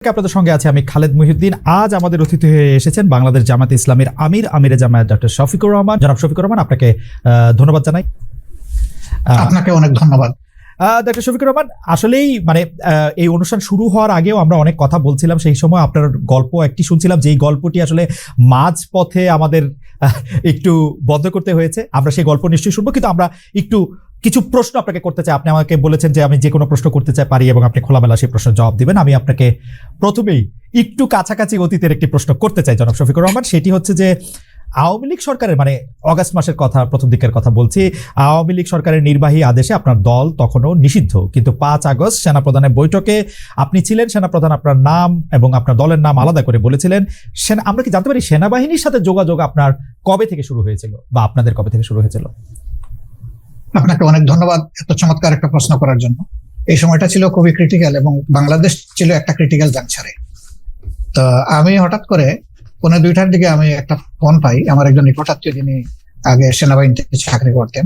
আপনাদের সঙ্গে আছে আমি খালেদ মহিউদ্দিন। আজ আমাদের অতিথি হয়ে এসেছেন বাংলাদেশ জামায়াতে ইসলামীর আমিরে জামায়াত ডক্টর শফিকুর রহমান। জনাব শফিকুর রহমান, আপনাকে ধন্যবাদ জানাই। আপনাকে অনেক ধন্যবাদ ডক্টর শফিকুর রহমান। আসলেই এই অনুষ্ঠান শুরু হওয়ার আগেও আমরা অনেক কথা বলছিলাম, সেই সময় আপনার গল্প একটি শুনছিলাম, যেই গল্পটি আসলে মাঝ পথে আমাদের একটু বন্ধ করতে হয়েছে। আমরা সেই গল্প নিশ্চয়ই শুনবো, কিন্তু আমরা একটু কিছু প্রশ্ন আপনাকে করতে চাই। আপনি আমাকে বলেছেন যে আমি যে কোনো প্রশ্ন করতে চাই পারি, এবং আপনি খোলামেলা সেই প্রশ্নের জবাব দিবেন। আমি আপনাকে প্রথমেই একটু কাছাকাছি অতীতের একটি প্রশ্ন করতে চাই জনাব শফিকুর রহমান। সেটি হচ্ছে যে আওয়ামী লীগ সরকারের অগাস্ট মাসের কথা, প্রথম দিকের কথা বলছি, আওয়ামী লীগ সরকারের নির্বাহী আদেশে আপনার দল তখনও নিষিদ্ধ, কিন্তু 5 আগস্ট সেনাপ্রধানের বৈঠকে আপনি ছিলেন। সেনাপ্রধান আপনার নাম এবং আপনার দলের নাম আলাদা করে বলেছিলেন। আমরা কি জানতে পারি সেনাবাহিনীর সাথে যোগাযোগ আপনার কবে থেকে শুরু হয়েছিল, বা আপনাদের কবে থেকে শুরু হয়েছিল? আপনাকে অনেক ধন্যবাদ এত চমৎকার একটা প্রশ্ন করার জন্য। এই সময়টা ছিল খুবই ক্রিটিক্যাল এবং বাংলাদেশ ছিল একটা ক্রিটিক্যাল জাংশনে। তো আমি হঠাৎ করে 1:30টার দিকে আমি একটা ফোন পাই আমার একজন নিকটাত্মীয়, যিনি আগে সেনাবাহিনীতে চাকরি করতেন।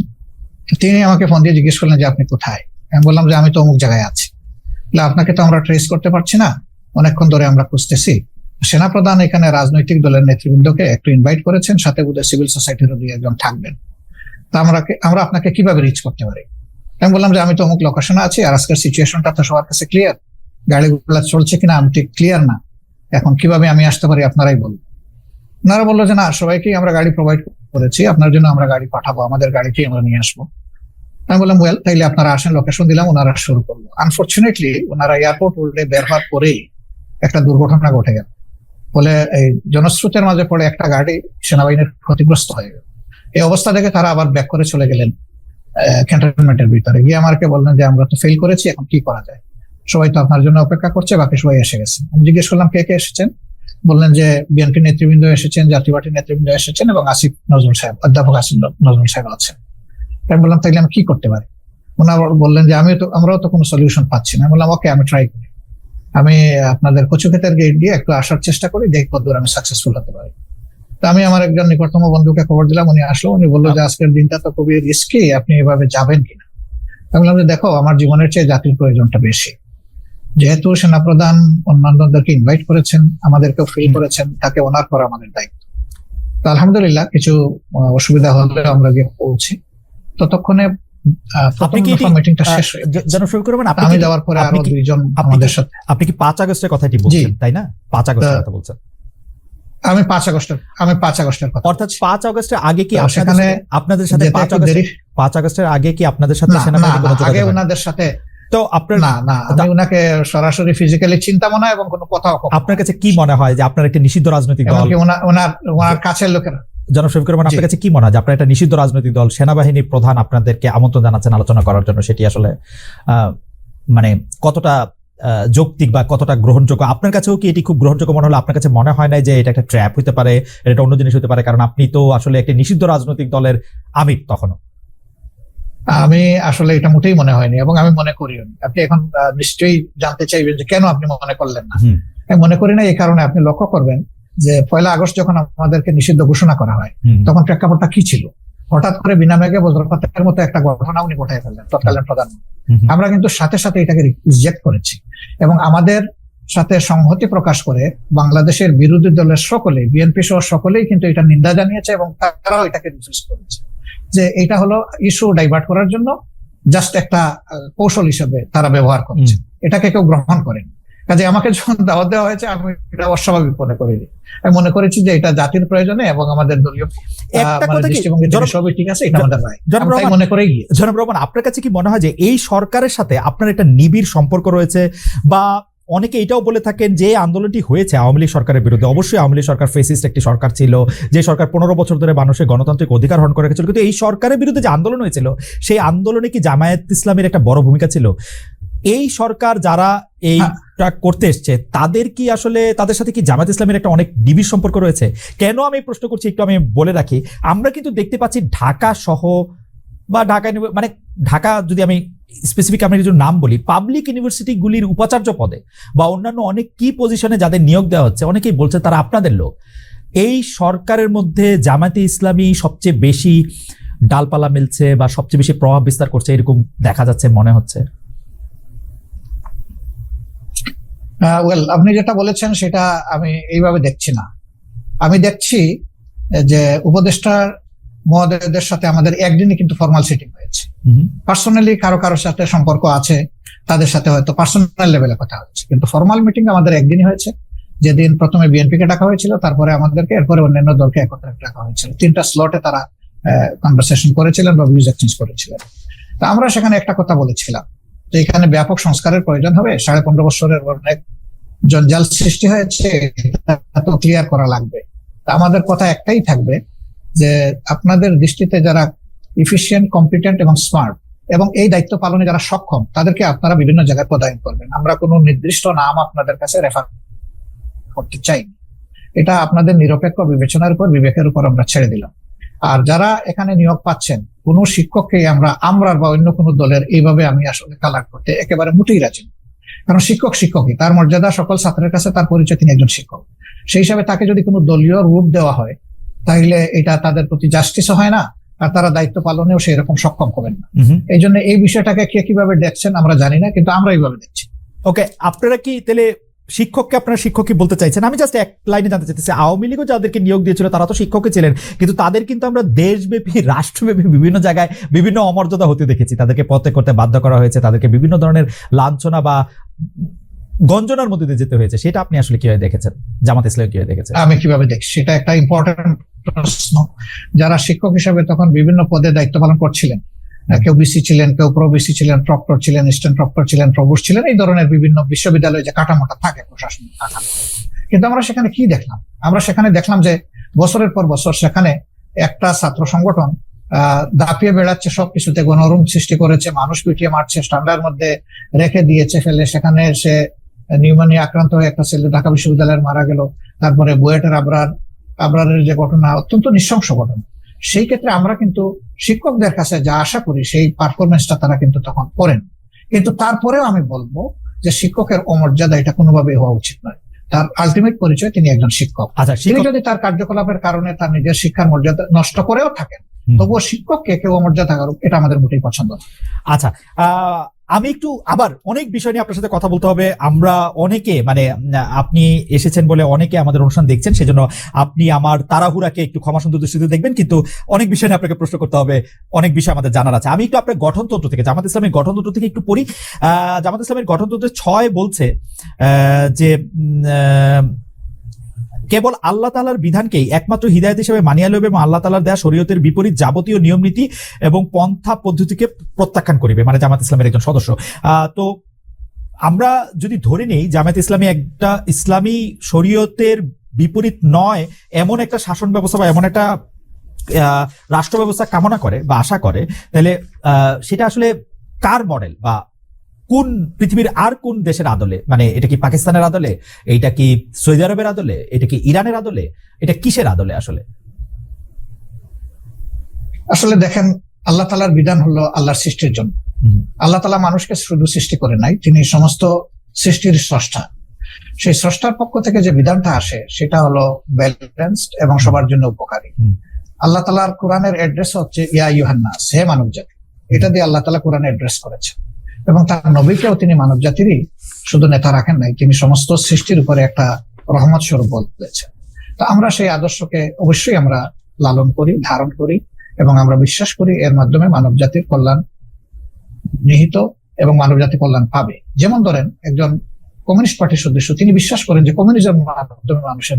তিনি আমাকে ফোন দিয়ে জিজ্ঞেস করলেন যে আপনি কোথায়। আমি বললাম যে আমি তো অমুক জায়গায় আছি। আপনাকে তো আমরা ট্রেস করতে পারছি না, অনেকক্ষণ ধরে আমরা খুঁজতেছি। সেনাপ্রধান এখানে রাজনৈতিক দলের নেতৃবৃন্দকে একটু ইনভাইট করেছেন, সাথে বোধহয় সিভিল সোসাইটিরও 2-1 থাকবেন। তা আমরা আপনাকে কিভাবে রিচ করতে পারি? আমি বললাম যে আমি তো অমুক লোকেশনে আছি, আর আজকের সিচুয়েশনটা তো সবার কাছে ক্লিয়ার, গাড়িগুলো চলছে কিনা আমি ঠিক ক্লিয়ার না, এখন কিভাবে আমি আসতে পারি আপনারাই বলুন। ওনারা বললো যে না, সবাইকেই আমরা গাড়ি প্রোভাইড করেছি, আপনার জন্য আমরা গাড়ি পাঠাবো, আমাদের গাড়িতেই আমরা নিয়ে আসবো। আমি বললাম ওয়েল, তাইলে আপনারা আসেন, লোকেশন দিলাম, ওনারা শুরু করলো। আনফর্চুনেটলি ওনারা এয়ারপোর্ট রোডে বের হওয়ার পরেই একটা দুর্ঘটনা ঘটে গেল। ফলে এই জনস্রোতের মাঝে পড়ে একটা গাড়ি সেনাবাহিনীর ক্ষতিগ্রস্ত হয়ে গেল। এই অবস্থা দেখে তারা আবার ব্যাক করে চলে গেলেন ক্যান্টনমেন্টের ভিতরে গিয়ে আমাকে বললেন যে আমরা তো ফেল করেছি, এখন কি করা যায়, সবাই তো আপনার জন্য অপেক্ষা করছে, বাকি সবাই এসে গেছে। আমি জিজ্ঞেস করলাম কে কে এসেছেন। বললেন যে বিএনপি নেতৃবৃন্দ এসেছেন, জাতীয় পার্টির নেতৃবৃন্দ এসেছেন, এবং আসিফ নজরুল সাহেব, অধ্যাপক আসিফ নজরুল সাহেব আছেন। আমি বললাম তাইলে আমি কি করতে পারি? ওনারা বললেন যে আমরাও তো কোনো সলিউশন পাচ্ছি না। আমি বললাম ওকে, আমি ট্রাই করি, আমি আপনাদের কচুক্ষেতের গেট দিয়ে একটু আসার চেষ্টা করি, দেখি কতদূর আমি সাকসেসফুল হতে পারি। তো আমি আমার একজন নিকটতম বন্ধুকে খবর দিলাম, উনি আসলো, উনি বললো যে আজকের দিনটা তো খুবই রিস্কি, আপনি এভাবে যাবেন কিনা। আমি বললাম যে দেখো, আমার জীবনের চেয়ে জাতির প্রয়োজনটা বেশি, যেহেতু সেনাপ্রধান অন্যান্যদেরকে ইনভাইট করেছেন, আমাদেরকেও ফিল করেছেন, তাকে অনার করা আমাদের দায়িত্ব। তো আলহামদুলিল্লাহ কিছু অসুবিধা হলে আমরা গিয়ে পৌঁছি। ততক্ষণে মিটিংটা শেষ হয়ে গেছে। আমি যাওয়ার পরে আরো 2 জন আমাদের সাথে। আপনি কি 5 আগস্টের কথাটি বলছেন, তাই না? 5 আগস্টের কথা বলছেন। আমি 5 আগস্টের কথা। অর্থাৎ 5 আগস্টের আগে কি আপনাদের সাথে 5 আগস্টের আগে কি আপনাদের সাথে সেনাবাহিনী কোনো যোগাযোগ? আগে ওনাদের সাথে তো আপনার না, আমি ওনাকে সরাসরি ফিজিক্যালি চিন্তা মনে হয় এবং কোনো কথা। আপনার কাছে কি মনে হয় যে আপনার একটা নিষিদ্ধ রাজনৈতিক দল, ওনার কাছের লোকেরা, জনাব শফিকুর রহমান, আপনার কাছে কি মনে হয় যে আপনার একটা নিষিদ্ধ রাজনৈতিক দল, সেনাবাহিনীর প্রধান আপনাদেরকে আমন্ত্রণ জানাচ্ছেন আলোচনা করার জন্য, সেটি আসলে কতটা যৌক্তিক বা কতটা গ্রহণযোগ্য? আপনার কাছেও কি এটি খুব গ্রহণযোগ্য মনে হলো? আপনার কাছে মনে হয় না যে এটা একটা ট্র্যাপ হতে পারে, এটা অন্য জিনিস হতে পারে? কারণ আপনি তো আসলে একটা নিষিদ্ধ রাজনৈতিক দলের আমির তখনও। আমি আসলে এটা মোটেই মনে হয়নি, এবং আমি মনে করিও। আপনি এখন নিশ্চয়ই জানতে চাইবেন যে কেন আপনি মনে করলেন না। আমি মনে করি না এই কারণে, আপনি লক্ষ্য করবেন যে 1 আগস্ট যখন আমাদেরকে নিষিদ্ধ ঘোষণা করা হয়, তখন প্রেক্ষাপটটা কি ছিল? হঠাৎ করে বিনা মেঘে বজ্রপাতের মতো একটা ঘটনা উনি ঘটাই ফেললেন, তৎকালীন প্রধানমন্ত্রী। আমরা কিন্তু সাথে সাথে এটাকে রিজেক্ট করেছি, এবং আমাদের সাথে সংহতি প্রকাশ করে বাংলাদেশের বিরোধী দলের সকলে, বিএনপি সহ সকলেই কিন্তু এটা নিন্দা জানিয়েছে, এবং তারাও এটাকে রিফিউজ করেছে যে এটা হলো ইস্যু ডাইভার্ট করার জন্য জাস্ট একটা কৌশল হিসেবে তারা ব্যবহার করছে, এটাকে কেউ গ্রহণ করেন। কাজে আমাকে যখন দাওয়াত দেওয়া হয়েছে, আমি এটা অস্বাভাবিক মনে করিনি। আমি মনে করেছি যে এটা জাতির প্রয়োজনে এবং আমাদের দলীয় দৃষ্টিভঙ্গি থেকে সবই ঠিক আছে, এটা আমাদের রায়, আমি মনে করেই গিয়ে। জনাব রহমান, আপনার কাছে কি মনে হয় যে এই সরকারের সাথে আপনার একটা নিবিড় সম্পর্ক রয়েছে? বা অনেকে এটাও বলে থাকেন যে আন্দোলনটি হয়েছে আওয়ামী লীগ সরকারের বিরুদ্ধে। অবশ্যই আওয়ামী লীগ সরকার ফেসিস্ট একটি সরকার ছিল, যে সরকার 15 বছর ধরে মানুষের গণতান্ত্রিক অধিকার হরণ করে রেখেছিল, কিন্তু এই সরকারের বিরুদ্ধে যে আন্দোলন হয়েছিল, সেই আন্দোলনে কি জামায়াত ইসলামের একটা বড় ভূমিকা ছিল? এই সরকার যারা এইটা করতে এসছে, তাদের কি আসলে, তাদের সাথে কি জামায়াত ইসলামের একটা অনেক নিবিড় সম্পর্ক রয়েছে? কেন আমি প্রশ্ন করছি একটু আমি বলে রাখি। আমরা কিন্তু দেখতে পাচ্ছি ঢাকা সহ বা ঢাকা যদি আমি স্পেসিফিক আমি কিছু নাম বলি, পাবলিক ইউনিভার্সিটিগুলির উপাচার্য পদে বা অন্যান্য অনেক কি পজিশনে যাদের নিয়োগ দেওয়া হচ্ছে, অনেকেই বলছে তারা আপনাদের লোক। এই সরকারের মধ্যে জামায়াতে ইসলামী সবচেয়ে বেশি ডালপালা মিলছে বা সবচেয়ে বেশি প্রভাব বিস্তার করছে, এরকম দেখা যাচ্ছে, মনে হচ্ছে। আপনি যেটা বলেছেন সেটা আমি এইভাবে দেখছি না। আমি দেখছি যে উপদেষ্টা মহোদয়দের সাথে আমাদের একদিনই কিন্তু ফর্মাল সিটিং হয়েছে। পার্সোনালি কারো কারোর সাথে সম্পর্ক আছে, তাদের সাথে হয়তো পার্সোনাল লেভেলে কথা হচ্ছে, কিন্তু ফর্মাল মিটিং আমাদের একদিনই হয়েছে। যেদিন প্রথমে বিএনপি কে ডাকা হয়েছিল, তারপরে আমাদেরকে, এরপরে অন্যান্য দলকে একত্রে ডাকা হয়েছিল। 3টা স্লটে তারা কনভারসেশন করেছিলেন বা ভিউজ এক্সচেঞ্জ করেছিলেন। তা আমরা সেখানে একটা কথা বলেছিলাম যে এখানে ব্যাপক সংস্কারের প্রয়োজন হবে। 15.5 বছরের অনেক জঞ্জাল সৃষ্টি হয়েছে, এত ক্লিয়ার করা লাগবে। আমাদের কথা একটাই থাকবে যে আপনাদের দৃষ্টিতে যারা ইফিশিয়েন্ট, কম্পিটেন্ট এবং স্মার্ট এবং এই দায়িত্ব পালনে যারা সক্ষম, তাদেরকে আপনারা বিভিন্ন জায়গায় পদায়ন করবেন। আমরা কোনো নির্দিষ্ট নাম আপনাদের কাছে রেফার করতে চাই, এটা আপনাদের নিরপেক্ষ বিবেচনার উপর, বিবেকের উপর আমরা ছেড়ে দিলাম। আর যারা এখানে নিয়োগ পাচ্ছেন, কোনো শিক্ষককে আমরা বা অন্য কোনো দলের এইভাবে আমি আসলে কালার করতে একেবারে মোটেই রাজি না। কারণ শিক্ষক শিক্ষকই, তার মর্যাদা সকল ছাত্রের কাছে, তার পরিচয় তিনি একজন শিক্ষক। সেই হিসাবে তাকে যদি কোনো দলীয় রূপ দেওয়া হয়, তাহলে এটা তাদের প্রতি জাস্টিসও হয় না, আর তারা দায়িত্ব পালনেও সেই রকম সক্ষম হবেন না। এই জন্য এই বিষয়টাকে কে কিভাবে দেখছেন আমরা জানি না, কিন্তু আমরা এইভাবে দেখছি। ওকে, আপনারা কি তাহলে শিক্ষককে আপনারা শিক্ষকই বলতে চাইছেন? আমি জাস্ট এক লাইনে জানতে চাইতেছি, আওয়ামী লীগও যাদেরকে নিয়োগ দিয়েছিল তারা তো শিক্ষকই ছিলেন, কিন্তু তাদের কিন্তু আমরা দেশব্যাপী, রাষ্ট্রব্যাপী বিভিন্ন জায়গায় বিভিন্ন অমর্যাদা হতে দেখেছি। তাদেরকে পদত্যাগ করতে বাধ্য করা হয়েছে, তাদেরকে বিভিন্ন ধরনের লাঞ্ছনা বা গঞ্জনার মধ্যে দিয়ে যেতে হয়েছে। সেটা আপনি আসলে কিভাবে দেখেছেন? জামাত ইসলাম কিভাবে দেখেছেন? আমি কিভাবে দেখছি সেটা একটা ইম্পর্টেন্ট প্রশ্ন। যারা শিক্ষক হিসেবে তখন বিভিন্ন পদে দায়িত্ব পালন করছিলেন, কেউ বিসি ছিলেন, কেউ প্রবিসি ছিলেন, প্রক্টর ছিলেন, অ্যাসিস্ট্যান্ট প্রক্টর ছিলেন, প্রভোস্ট ছিলেন, এই ধরনের বিভিন্ন বিশ্ববিদ্যালয়ে যে কাঠামোটা থাকে, প্রশাসনিক কাঠামো। কিন্তু আমরা সেখানে কি দেখলাম? আমরা সেখানে দেখলাম যে বছরের পর বছর সেখানে একটা ছাত্র সংগঠন দাপিয়ে বেড়াচ্ছে, সবকিছুতে গণরুম সৃষ্টি করেছে, মানুষ পিটিয়ে মারছে, ঠান্ডার মধ্যে রেখে দিয়েছে ফেলে। সেখানে সে নিউমোনিয়া আক্রান্ত হয়ে একটা ছেলে ঢাকা বিশ্ববিদ্যালয়ের মারা গেল। তারপরে বুয়েটের আবরারের যে ঘটনা, অত্যন্ত নৃশংস ঘটনা। সেই ক্ষেত্রে আমরা কিন্তু শিক্ষকদের কাছে যা আশা করি সেই পারফরমেন্সটা তারা কিন্তু তখন করেন। কিন্তু তারপরেও আমি বলবো যে শিক্ষকের অমর্যাদা এটা কোনোভাবেই হওয়া উচিত নয়। তার আলটিমেট পরিচয় তিনি একজন শিক্ষক। তিনি যদি তার কার্যকলাপের কারণে তার নিজের শিক্ষার মর্যাদা নষ্ট করেও থাকেন, তবুও শিক্ষককে কেউ অমর্যাদা করুক, এটা আমাদের মোটেই পছন্দ না। আচ্ছা, আমি একটু আবার অনেক বিষয় নিয়ে আপনার সাথে কথা বলতে হবে। আমরা অনেকে, মানে আপনি এসেছেন বলে অনেকে আমাদের অনুষ্ঠান দেখছেন, সেজন্য আপনি আমার তাড়াহুড়াকে একটু ক্ষমা সুন্দর দৃষ্টিতে দেখবেন, কিন্তু অনেক বিষয় নিয়ে আপনাকে প্রশ্ন করতে হবে, অনেক বিষয় আমাদের জানার আছে। আমি একটু আপনার গঠনতন্ত্র থেকে, জামাত ইসলামের গঠনতন্ত্র থেকে একটু পড়ি। জামাত ইসলামের গঠনতন্ত্রের 6 বলছে যে কেবল আল্লাহ তাআলার বিধানকেই একমাত্র হিদায়াত হিসেবে মানিয়া লইবে এবং আল্লাহ তাআলার দেয়া শরীয়তের বিপরীত যাবতীয় নিয়ম নীতি এবং পন্থা পদ্ধতিকে প্রত্যাখ্যান করিবে, মানে জামাত ইসলামের একজন সদস্য। তো আমরা যদি ধরে নেই জামাত ইসলামী একটা ইসলামী শরীয়তের বিপরীত নয় এমন একটা শাসন ব্যবস্থা বা এমন একটা রাষ্ট্র ব্যবস্থা কামনা করে বা আশা করে, তাহলে সেটা আসলে কার মডেল বা কোন পৃথিবীর আর কোন দেশের আদলে? মানে এটা কি পাকিস্তানের আদলে, এটা কি সৌদি আরবের আদলে, এটা কি ইরানের আদলে, এটা কিসের আদলে আসলে? আসলে দেখেন, আল্লাহ তাআলার বিধান হলো আল্লাহর সৃষ্টির জন্য। আল্লাহ তাআলা মানুষকে শুধু সৃষ্টি করে নাই, তিনি সমস্ত সৃষ্টির স্রষ্টা। সেই স্রষ্টার পক্ষ থেকে যে বিধানটা আসে সেটা হলো ব্যালেন্সড এবং সবার জন্য উপকারী। আল্লাহ তাআলার কোরআনের অ্যাড্রেস হচ্ছে ইয়া আইয়ুহান নাস, হে মানব জাতি। এটা দিয়ে আল্লাহ তাআলা কোরআনে অ্যাড্রেস করেছে, এবং তার নবীকেও তিনি মানব জাতিরই শুধু নেতা রাখেন নাই, তিনি সমস্ত সৃষ্টির উপরে একটা রহমত স্বরূপ বলেছেন। তো আমরা সেই আদর্শকে অবশ্যই আমরা লালন করি, ধারণ করি, এবং আমরা বিশ্বাস করি এর মাধ্যমে মানব জাতির কল্যাণ নিহিত এবং মানব জাতি কল্যাণ পাবে। যেমন ধরেন, একজন কমিউনিস্ট পার্টির সদস্য, তিনি বিশ্বাস করেন যে কমিউনিজম মাধ্যমে মানুষের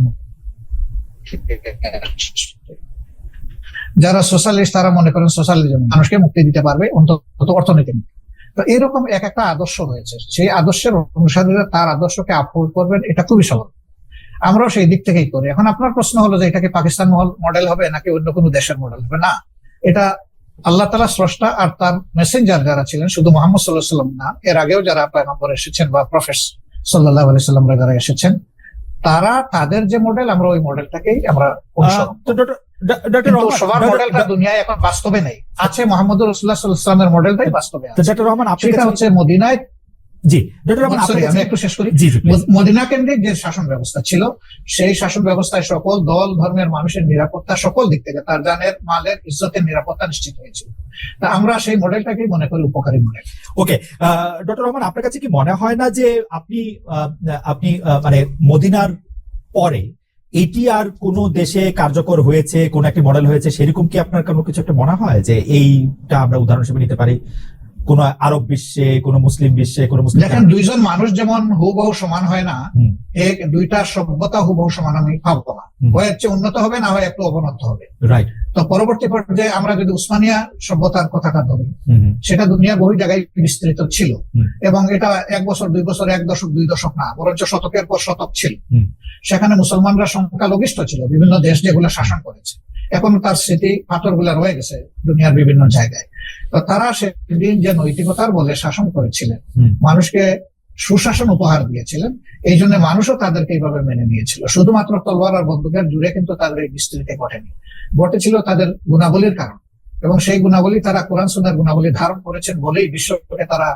যারা সোশ্যালিস্ট তারা মনে করেন সোশ্যালিজম মানুষকে মুক্তি দিতে পারবে, অন্তত অর্থনীতি। তো এরকম এক একটা আদর্শ রয়েছে, সেই আদর্শের অনুসারীরা তার আদর্শকে আপহোল্ড করবেন, এটা খুবই সহজ। আমরাও সেই দিক থেকেই করি। এখন আপনার প্রশ্ন হলো যে এটা কি পাকিস্তান মডেল হবে নাকি অন্য কোনো দেশের মডেল হবে? না, এটা আল্লাহ তাআলা স্রষ্টা আর তার মেসেঞ্জার যারা ছিলেন, শুধু মুহাম্মদ সাল্লাল্লাহু আলাইহি ওয়াসাল্লাম না, এর আগেও যারা পয়গম্বর এসেছেন বা প্রফেট সাল্লাল্লাহু আলাইহি ওয়াসাল্লাম যারা এসেছেন, তারা তাদের যে মডেল, আমরা ওই মডেলটাকেই আমরা অনুসরণ করি। সবার মডেলটা দুনিয়ায় এখন বাস্তবে নেই, আছে মুহাম্মদ রাসূলুল্লাহ সাল্লাল্লাহু আলাইহি ওয়াসাল্লামের মডেলটাই বাস্তবে আছে। সেটা হচ্ছে মদিনায় জি ডক্টর রহমান, Sorry, আমি একটু শেষ করি। জি জি please। মদিনা কেন্দ্রিক যে শাসন ব্যবস্থা ছিল, সেই শাসন ব্যবস্থায় সকল দল ধর্মের মানুষের নিরাপত্তা সকল দিক থেকে, তার জানের মালের ইজ্জতের নিরাপত্তা নিশ্চিত হয়েছিল। তা আমরা সেই মডেলটাকেই মনে করি উপকারী মডেল। ওকে ডক্টর রহমান, আপনার কাছে কি মনে হয় না যে আপনি আপনি মানে মদিনার পরে এটি আর কোন দেশে কার্যকর হয়েছে, কোন একটি মডেল হয়েছে, সেরকম কি আপনার কোনো কিছু একটা মনে হয় যে এইটা আমরা উদাহরণ হিসেবে নিতে পারি কোন আরব বিশ্বে, কোন মুসলিম বিশ্বে, কোন মুসলিম? দেখেন, দুইজন মানুষ যেমন হুবহু সমান হয় না, এক দুইটা সভ্যতা হুবহু সমান আমি পাবো না। হয় হচ্ছে উন্নত হবে, না হয় একটু অবনত হবে। রাইট। তো পরবর্তী পর্যায়ে আমরা যদি উসমানিয়া সভ্যতার কথাটা ধরি, সেটা দুনিয়া বহু জায়গায় বিস্তৃত ছিল, এবং এটা 1 বছর 2 বছর 1 দশক 2 দশক না, বরঞ্চ শতকের পর শতক ছিল। সেখানে মুসলমানরা সংখ্যালঘিষ্ঠ ছিল, বিভিন্ন দেশ যেগুলো শাসন করেছে। এখন তার স্মৃতি পাথরগুলা রয়ে গেছে দুনিয়ার বিভিন্ন জায়গায়। তো তারা সেদিন যে নৈতিকতার বলে শাসন করেছিলেন, মানুষকে সুশাসন উপহার দিয়েছিলেন, এই জন্য মানুষও তাদেরকে এইভাবে মেনে নিয়েছিল। শুধুমাত্র তলোয়ার আর বন্দুকের জুড়ে কিন্তু তাদের এই বিস্তৃতি ঘটেনি, ঘটেছিল তাদের গুণাবলীর কারণ, এবং সেই গুণাবলী তারা কোরআন সুন্নাহর গুণাবলী ধারণ করেছেন বলেই বিশ্বকে তারা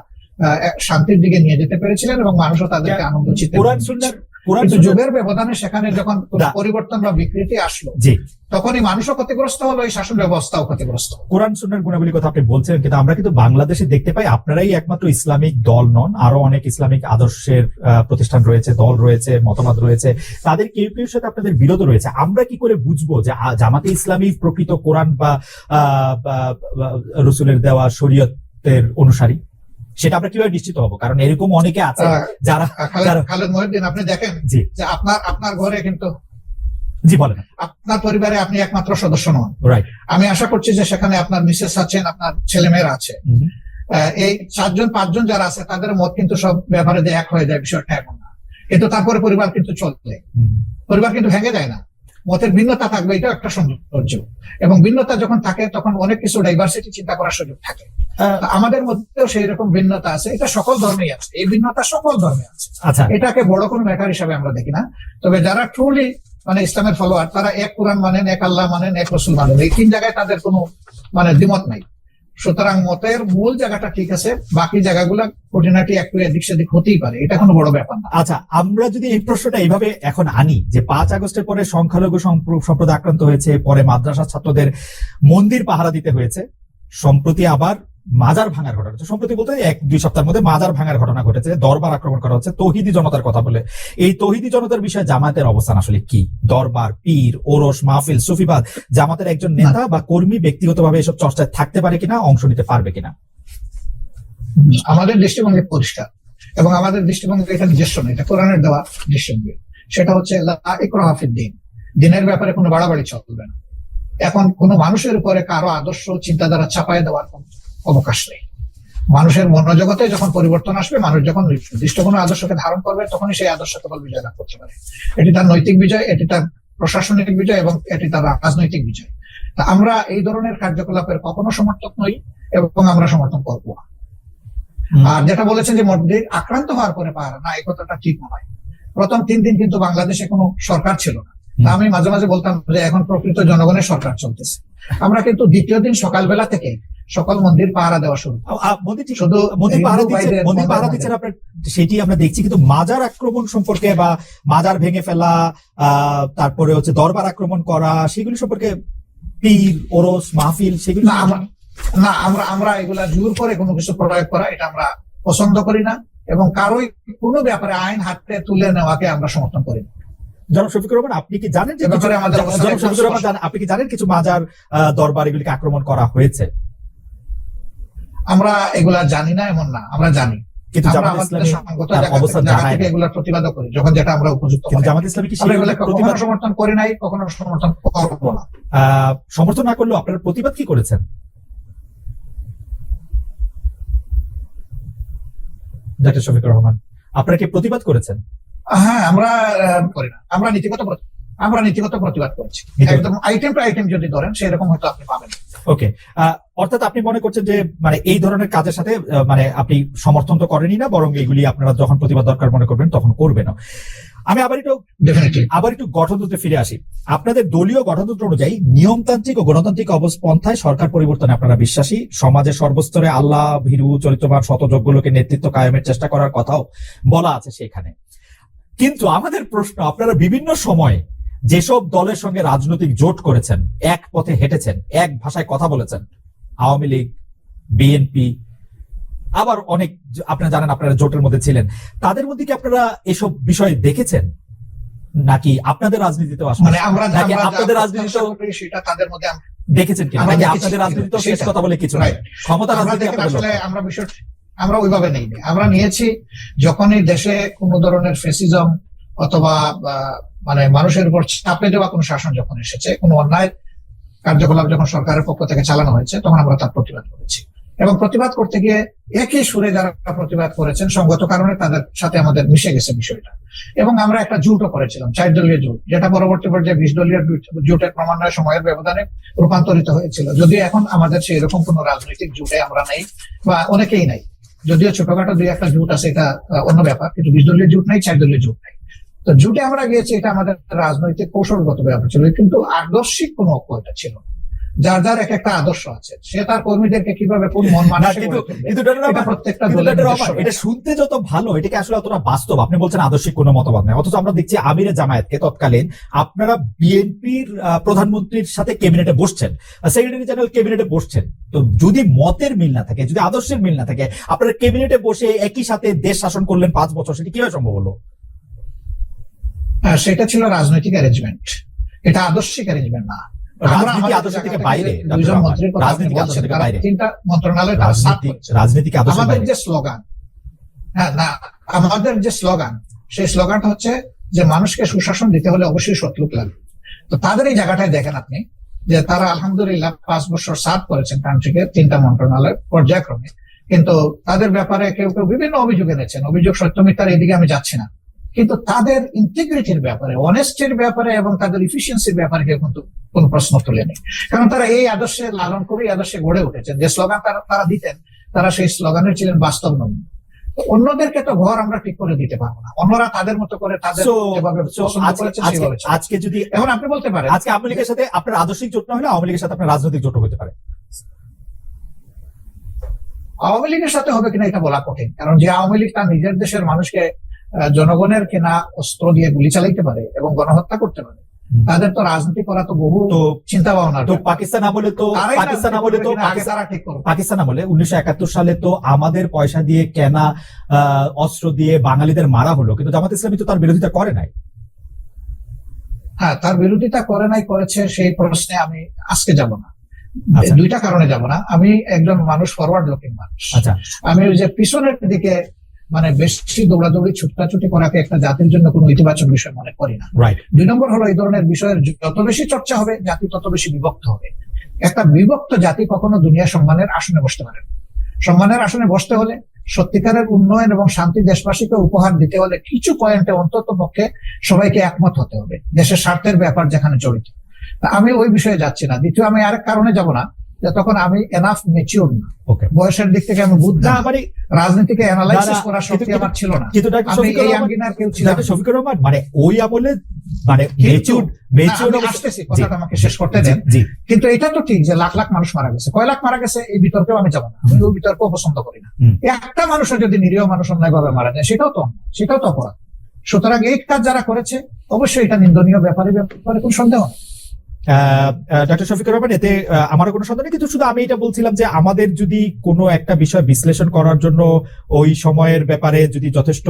শান্তির দিকে নিয়ে যেতে পেরেছিলেন, এবং মানুষও তাদেরকে আনন্দ চিত্তে। কিন্তু যুগের ব্যবধানে সেখানে যখন পরিবর্তন বা বিকৃতি আসলো, তখনই মানুষও ক্ষতিগ্রস্ত হলো, এই শাসন ব্যবস্থাও ক্ষতিগ্রস্ত। কোরআন সুন্নাহর গুণাবলীর কথা আপনি বলছেন, কিন্তু আমরা কিন্তু বাংলাদেশে দেখতে পাই আপনারাই একমাত্র ইসলামিক দল নন, আরো অনেক ইসলামিক আদর্শের প্রতিষ্ঠান রয়েছে, দল রয়েছে, মতবাদ রয়েছে, তাদের কেউ কেউ সাথে আপনাদের বিরোধ রয়েছে। আমরা কি করে বুঝবো যে জামাতে ইসলামী প্রকৃত কোরআন বা রসুলের দেওয়া শরীয়তের অনুসারী? সেটা আমরা কিভাবে নিশ্চিত হবো? কারণ এরকম অনেকে আছে যারা। খালেদ মহিউদ্দিন, আপনি দেখেন যে আপনার ঘরে কিন্তু, জি বলেন, আপনার পরিবারে আপনি একমাত্র সদস্য নন। রাইট। আমি আশা করছি যে সেখানে আপনার মিসেস আছেন, আপনার ছেলেমেয়েরা আছে। এই 4-5 জন যারা আছে, তাদের মত কিন্তু সব ব্যাপারে যে এক হয়ে যায়, বিষয়টা এমন না। কিন্তু তারপরে পরিবার কিন্তু চলবে, পরিবার কিন্তু ভেঙে যায় না। মতের ভিন্নতা থাকবে, এটা একটা সৌন্দর্য, এবং ভিন্নতা যখন থাকে তখন অনেক কিছু ডাইভার্সিটি চিন্তা করার সুযোগ থাকে। আমাদের মধ্যেও সেই রকম ভিন্নতা আছে, এটা সকল ধর্মেই আছে, এই ভিন্নতা সকল ধর্মে আছে। আচ্ছা, এটাকে বড় কোনো ম্যাটার হিসাবে আমরা দেখি না। তবে যারা ট্রুলি মানে ইসলামের ফলোয়ার, তারা এক কোরআন মানেন, এক আল্লাহ মানেন, এক রসুল মানেন, এই 3 জায়গায় তাদের কোনো মানে দ্বিমত নাই। সুতরাং মতের মূল জায়গাটা ঠিক আছে, বাকি জায়গাগুলো খুঁটিনাটি একটু এদিক সেদিক হতেই পারে, এটা কোনো বড় ব্যাপার না। আচ্ছা, আমরা যদি এই প্রশ্নটা এইভাবে এখন আনি যে 5 আগস্টের পরে সংখ্যালঘু সম্প্রদায় আক্রান্ত হয়েছে, পরে মাদ্রাসা ছাত্রদের মন্দির পাহারা দিতে হয়েছে, সম্প্রতি আবার মাজার ভাঙার ঘটনা ঘটেছে, সম্প্রতি বলতে 1-2 সপ্তাহের মধ্যে মাজার ভাঙার ঘটনা ঘটেছে, দরবার আক্রমণ করা হচ্ছে তৌহিদি জনতার কথা বলে। এই তৌহিদি জনতার বিষয়ে জামাতের অবস্থান আসলে কি? দরবার, পীর, ওরস, মাহফিল, সুফিবাদ, জামাতের একজন নেতা বা কর্মী ব্যক্তিগতভাবে এসব চর্চায় থাকতে পারে কিনা, অংশ নিতে পারবে কিনা? আমাদের দৃষ্টিভঙ্গি পরিষ্কার, এবং আমাদের দৃষ্টিভঙ্গি এটা নিজস্ব নয়, এটা কোরআনের দেওয়া দৃষ্টিভঙ্গি। সেটা হচ্ছে লা ইকরাহা ফিদ-দীন, দিনের ব্যাপারে কোনো বাড়াবাড়ি চলবে না। এখন কোনো মানুষের উপরে কারো আদর্শ চিন্তাধারা চাপায় দেওয়ার কোনো অবকাশ নেই। মানুষের মনোজগতে যখন পরিবর্তন আসবে, মানুষ যখন নির্দিষ্ট কোনো আদর্শকে ধারণ করবে, তখনই সেই আদর্শ কেবল বিজয় লাভ করতে পারে। এটি তার নৈতিক বিজয়, এটি তার প্রশাসনিক বিজয়, এবং এটি তার রাজনৈতিক বিজয়। তা আমরা এই ধরনের কার্যকলাপের কখনো সমর্থক নই, এবং আমরা সমর্থন করব না। আর যেটা বলেছেন যে মসজিদ আক্রান্ত হওয়ার পরে পাহারা, না, এই কথাটা ঠিক নয়। প্রথম 3 দিন কিন্তু বাংলাদেশে কোনো সরকার ছিল না। তা আমি মাঝে মাঝে বলতাম যে এখন প্রকৃত জনগণের সরকার চলতেছে। আমরা কিন্তু দ্বিতীয় দিন সকালবেলা থেকে সকল মন্দির পাহারা দেওয়া শুরু। শুধু মন্দির পাহারা দিচ্ছেন আপনার, সেটি আমরা দেখছি, কিন্তু মাজার আক্রমণ সম্পর্কে বা মাজার ভেঙে ফেলা, তারপরে হচ্ছে দরবার আক্রমণ করা, সেগুলি সম্পর্কে পীর, ওরস, মাহফিল, সেগুলি না, আমরা এগুলা জোর করে কোনো কিছু প্রয়োগ করা, এটা আমরা পছন্দ করি না, এবং কারোই কোনো ব্যাপারে আইন হাতে তুলে নেওয়াকে আমরা সমর্থন করি না। জনাব শফিকুর রহমান, আপনি কি জানেন যে আপনি কি জানেন কিছু মাজার, দরবার এগুলিকে আক্রমণ করা হয়েছে? আমরা এগুলা জানি না এমন না, আমরা জানি, কিন্তু জামাত ইসলামী অবস্থান জানায় না, এগুলা প্রতিবাদ করি যখন যেটা আমরা উপযুক্ত। কিন্তু জামাত ইসলামী কি প্রতিবাদ সমর্থন করি নাই, কখনো সমর্থন করব না। সমর্থন না করলেও আপনারা প্রতিবাদ কি করেছেন? ডক্টর শফিকুর রহমান, আপনারা কি প্রতিবাদ করেছেন? হ্যাঁ, আমরা করি না, আমরা নীতিগত প্রতিবাদ করেছি। একদম আইটেম টু আইটেম যদি ধরেন, সেরকম হয়তো আপনি পাবেন। ওকে, অর্থাৎ আপনি মনে করছেন যে মানে এই ধরনের কাজের সাথে মানে আপনি সমর্থন তো করেনই না, বরং এগুলি আপনারা যখন প্রতিবাদ দরকার মনে করবেন তখন করবেন না। আমি আবার ডেফিনেটলি একটু গঠনতন্ত্রে ফিরে আসি। আপনাদের দলীয় গঠনতন্ত্র অনুযায়ী নিয়মতান্ত্রিক ও গণতান্ত্রিক অবস্থায় সরকার পরিবর্তনে আপনারা বিশ্বাসী, সমাজের সর্বস্তরে আল্লাহ ভীরু চরিত্রবান শতযোগ্য লোকের নেতৃত্ব কায়েমের চেষ্টা করার কথাও বলা আছে সেখানে। কিন্তু আমাদের প্রশ্ন, আপনারা বিভিন্ন সময়ে যেসব দলের সঙ্গে রাজনৈতিক জোট করেছেন, এক পথে হেঁটেছেন, এক ভাষায় কথা বলেছেন, আওয়ামী লীগ, বিএনপি, আবার অনেক, আপনারা জানেন আপনারা জোটের মধ্যে ছিলেন, তাদের মধ্যে কি আপনারা এসব বিষয় দেখেছেন নাকি আপনাদের রাজনীতিতেও মানে আমরা আপনাদের রাজনীতিতেও সেটা তাদের মধ্যে দেখেছেন কিনা, নাকি আপনাদের রাজনীতিতেও শেষ কথা বলে কিছু নাই, ক্ষমতা রাজনীতি আসলে আমরা বিষয়টা আমরা ওইভাবে নেই, আমরা নিয়েছি যখনই দেশে কোনো ধরনের ফেসিজম অথবা মানে মানুষের উপর চাপে দেওয়া কোনো শাসন যখন এসেছে, কোনো অন্যায় কার্যকলাপ যখন সরকারের পক্ষ থেকে চালানো হয়েছে, তখন আমরা তার প্রতিবাদ করেছি। এবং প্রতিবাদ করতে গিয়ে একই সুরে যারা প্রতিবাদ করেছেন সঙ্গত কারণে তাদের সাথে আমাদের মিশে গেছে বিষয়টা। এবং আমরা একটা জোটও করেছিলাম, 4 দলীয় জোট, যেটা পরবর্তী পর্যায়ে 20 দলীয় জোটের ক্রমান্বয়ে সময়ের ব্যবধানে রূপান্তরিত হয়েছিল। যদিও এখন আমাদের সেই রকম কোনো রাজনৈতিক জোটে আমরা নেই, বা অনেকেই নাই, যদিও ছোটখাটো 2-1টা জোট আছে, এটা অন্য ব্যাপার, কিন্তু 20 দলীয় জোট নাই, 4 দলীয় জোট নাই। তো জোটে আমরা গিয়েছি, এটা আমাদের রাজনৈতিক কৌশলগত ব্যাপার ছিল, কিন্তু আদর্শিক কোনো ঐক্য ছিল। যার যার এক একটা আদর্শ আছে, সে তার কর্মীদেরকে কিভাবে কোন মন প্রত্যেকটা এটা শুনতে যত ভালো, এটাকে আসলে অতটা বাস্তব। আপনি বলছেন আদর্শিক কোনো মতবাদ নেই, অথচ আমরা দেখছি আমিরে জামায়াতকে তৎকালীন আপনারা বিএনপির প্রধানমন্ত্রীর সাথে ক্যাবিনেটে বসছেন, সেক্রেটারি জেনারেল ক্যাবিনেটে বসছেন। তো যদি মতের মিল না থাকে, যদি আদর্শের মিল না থাকে, আপনারা ক্যাবিনেটে বসে একই সাথে দেশ শাসন করলেন 5 বছর, সেটা কিভাবে সম্ভব হলো? সেটা ছিল রাজনৈতিক অ্যারেঞ্জমেন্ট, এটা আদর্শিক অ্যারেঞ্জমেন্ট না। রাজনীতি আদর্শ থেকে বাইরে, তিনটা মন্ত্রণালয় আমাদের যে স্লোগান, হ্যাঁ না, আমাদের যে স্লোগান, সেই স্লোগানটা হচ্ছে যে মানুষকে সুশাসন দিতে হলে অবশ্যই সৎলোক লাগবে। তো তাদের এই জায়গাটায় দেখেন আপনি যে তারা আলহামদুলিল্লাহ 5 বছর সার্ভ করেছেন কান্ট্রিকে 3টা মন্ত্রণালয় পর্যায়ক্রমে, কিন্তু তাদের ব্যাপারে কেউ কেউ বিভিন্ন অভিযোগ এনেছেন। অভিযোগ সত্য মিথ্যার এদিকে আমি যাচ্ছি না, কিন্তু তাদের ইন্টিগ্রিটির ব্যাপারে, অনেস্টির ব্যাপারে এবং তাদের ইফিসিয়েন্সির ব্যাপারে কেউ কিন্তু কোন প্রশ্ন তুলেনি। কারণ তারা এই আদর্শে লালন করে এই আদর্শে গড়ে উঠেছেন। যে স্লোগান তারা দিতেন, তারা সেই স্লোগানের ছিলেন বাস্তব নমুনা। অন্যদেরকে তো ঘর আমরা ঠিক করে দিতে পারবো না, অন্যরা তাদের মতো করে তাদের আজকে যদি এখন আপনি বলতে পারেন আজকে আওয়ামী লীগের সাথে আপনার আদর্শিক জোট না হলে আওয়ামী লীগের সাথে আপনার রাজনৈতিক জোট হতে পারে। আওয়ামী লীগের সাথে হবে কিনা এটা বলা কঠিন, কারণ যে আওয়ামী লীগ তার নিজের দেশের মানুষকে জনগণের কেনা অস্ত্র দিয়ে গুলি চালাইতে পারে এবং গণহত্যা করতে পারে, তাদের তো রাজনীতি করা তো বহু চিন্তা ভাবনা। তো পাকিস্তান আমলে তো পাকিস্তান আমলে 1971 সালে তো আমাদের পয়সা দিয়ে কেনা অস্ত্র দিয়ে বাঙালিদের মারা হলো, কিন্তু জামাত ইসলামী তো তার বিরোধিতা করে নাই। হ্যাঁ, তার বিরোধিতা করে নাই, করেছে, সেই প্রশ্নে আমি আজকে যাব না। 2টা কারণে যাব না। আমি একজন মানুষ, ফরওয়ার্ড লুকিং মানুষ। আমি ওই যে পিছনের দিকে মানে বেশি দৌড়াদৌড়ি ছুটাছুটি করাকে একটা জাতির জন্য কোনো ইতিবাচক বিষয় মনে করি না। 2 নম্বর হলো, এই ধরনের বিষয়ের যত বেশি চর্চা হবে, জাতি তত বেশি বিভক্ত হবে। একটা বিভক্ত জাতি কখনো দুনিয়া সম্মানের আসনে বসতে পারে না। সম্মানের আসনে বসতে হলে, সত্যিকারের উন্নয়ন এবং শান্তি দেশবাসীকে উপহার দিতে হলে কিছু পয়েন্টে অন্তত পক্ষে সবাইকে একমত হতে হবে, দেশের স্বার্থের ব্যাপার যেখানে জড়িত। আমি ওই বিষয়ে যাচ্ছি না। দ্বিতীয়, আমি আরেক কারণে যাব না, যে তখন আমি এনাফ ম্যাচিউর না, বয়সের দিক থেকে আমি বুঝতে রাজনীতিকে অ্যানালাইসিস করার শক্তি আমার ছিল না। শফিকুর রহমান মানে ওই আমলে মানে আসতেছি, কথাটা আমাকে শেষ করতে দেন। কিন্তু এটা তো ঠিক যে লাখ লাখ মানুষ মারা গেছে, কয় লাখ মারা গেছে, এই বিতর্কেও আমি যাবো না। আমি ওই বিতর্ক পছন্দ করি না। একটা মানুষের যদি নিরীহ মানুষ অন্যায় ভাবে মারা যায়, সেটাও তো অন্যায়, সেটাও তো অপরাধ। সুতরাং এই কাজ যারা করেছে অবশ্যই এটা নিন্দনীয় ব্যাপারে কোনো সন্দেহ নেই। ডক্টর শফিকুর রহমান, এতে আমারও কোনো সন্দেহ নেই, কিন্তু শুধু আমি এটা বলছিলাম যে আমাদের যদি কোনো একটা বিষয় বিশ্লেষণ করার জন্য ওই সময়ের ব্যাপারে যদি যথেষ্ট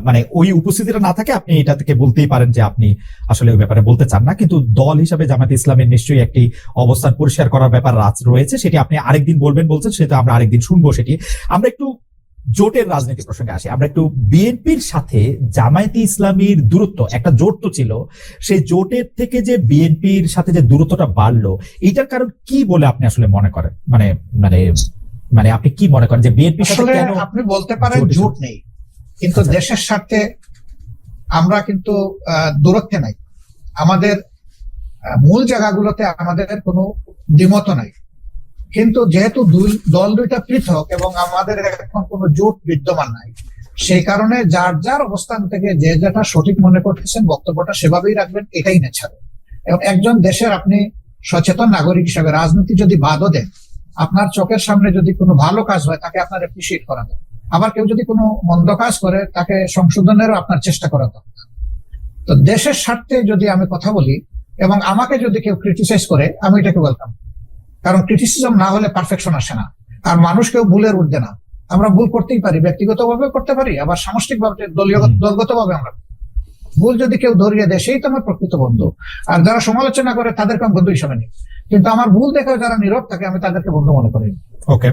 মানে ওই উপস্থিতিটা না থাকে, আপনি এটা থেকে বলতেই পারেন যে আপনি আসলে ওই ব্যাপারে বলতে চান না। কিন্তু দল হিসাবে জামাত ইসলামের নিশ্চয়ই একটি অবস্থান পরিষ্কার করার ব্যাপার রয়েছে, সেটি আপনি আরেকদিন বলবেন বলছেন, সেটা আমরা আরেকদিন শুনবো। সেটি আমরা একটু জোটের রাজনীতি প্রসঙ্গে আসি। আমরা একটু বিএনপির সাথে জামায়াতে ইসলামীর দূরত্ব, একটা জোট তো ছিল, সেই জোটের থেকে যে বিএনপির সাথে যে দূরত্বটা বাড়লো, এটার কারণ কি বলে আপনি আসলে মনে করেন? মানে মানে মানে আপনি কি মনে করেন যে বিএনপির সাথে কেন? আপনি বলতে পারেন জোট নেই, কিন্তু দেশের স্বার্থে আমরা কিন্তু দূরত্বে নাই। আমাদের মূল জায়গাগুলোতে আমাদের কোনো দ্বিমত নাই, কিন্তু যেহেতু দল দুইটা পৃথক এবং আমাদের এখন কোনো জোট বিদ্যমান নাই, সেই কারণে যার যার অবস্থান থেকে যে যেটা সঠিক মনে করতেছেন বক্তব্যটা সেভাবেই রাখবেন, এটাই নেচার। এবং একজন দেশের আপনি সচেতন নাগরিক হিসেবে রাজনীতি যদি বাদও দেন, আপনার চোখের সামনে যদি কোনো ভালো কাজ হয় তাকে আপনার অ্যাপ্রিসিয়েট করা দরকার, আবার কেউ যদি কোনো মন্দ কাজ করে তাকে সংশোধনেরও আপনার চেষ্টা করা দরকার। তো দেশের স্বার্থে যদি আমি কথা বলি এবং আমাকে যদি কেউ ক্রিটিসাইজ করে, আমি এটাকে ওয়েলকাম, কারণ ক্রিটিসিজম না হলে পারফেকশন আসে না। আর মানুষ কেউ ভুলের ঊর্ধ্বে না, আমরা ভুল করতেই পারি, ব্যক্তিগতভাবে করতে পারি, আবার সামষ্টিকভাবে দলগতভাবে আমরা ভুল যদি কেউ ধরিয়ে দেয় সেই তো আমার প্রকৃত বন্ধু। আর যারা সমালোচনা করে তাদেরকে আমি বন্ধু হিসাবে নিই, কিন্তু আমার ভুল দেখে যারা নীরব থাকে আমি তাদেরকে বন্ধু মনে করি। ওকে,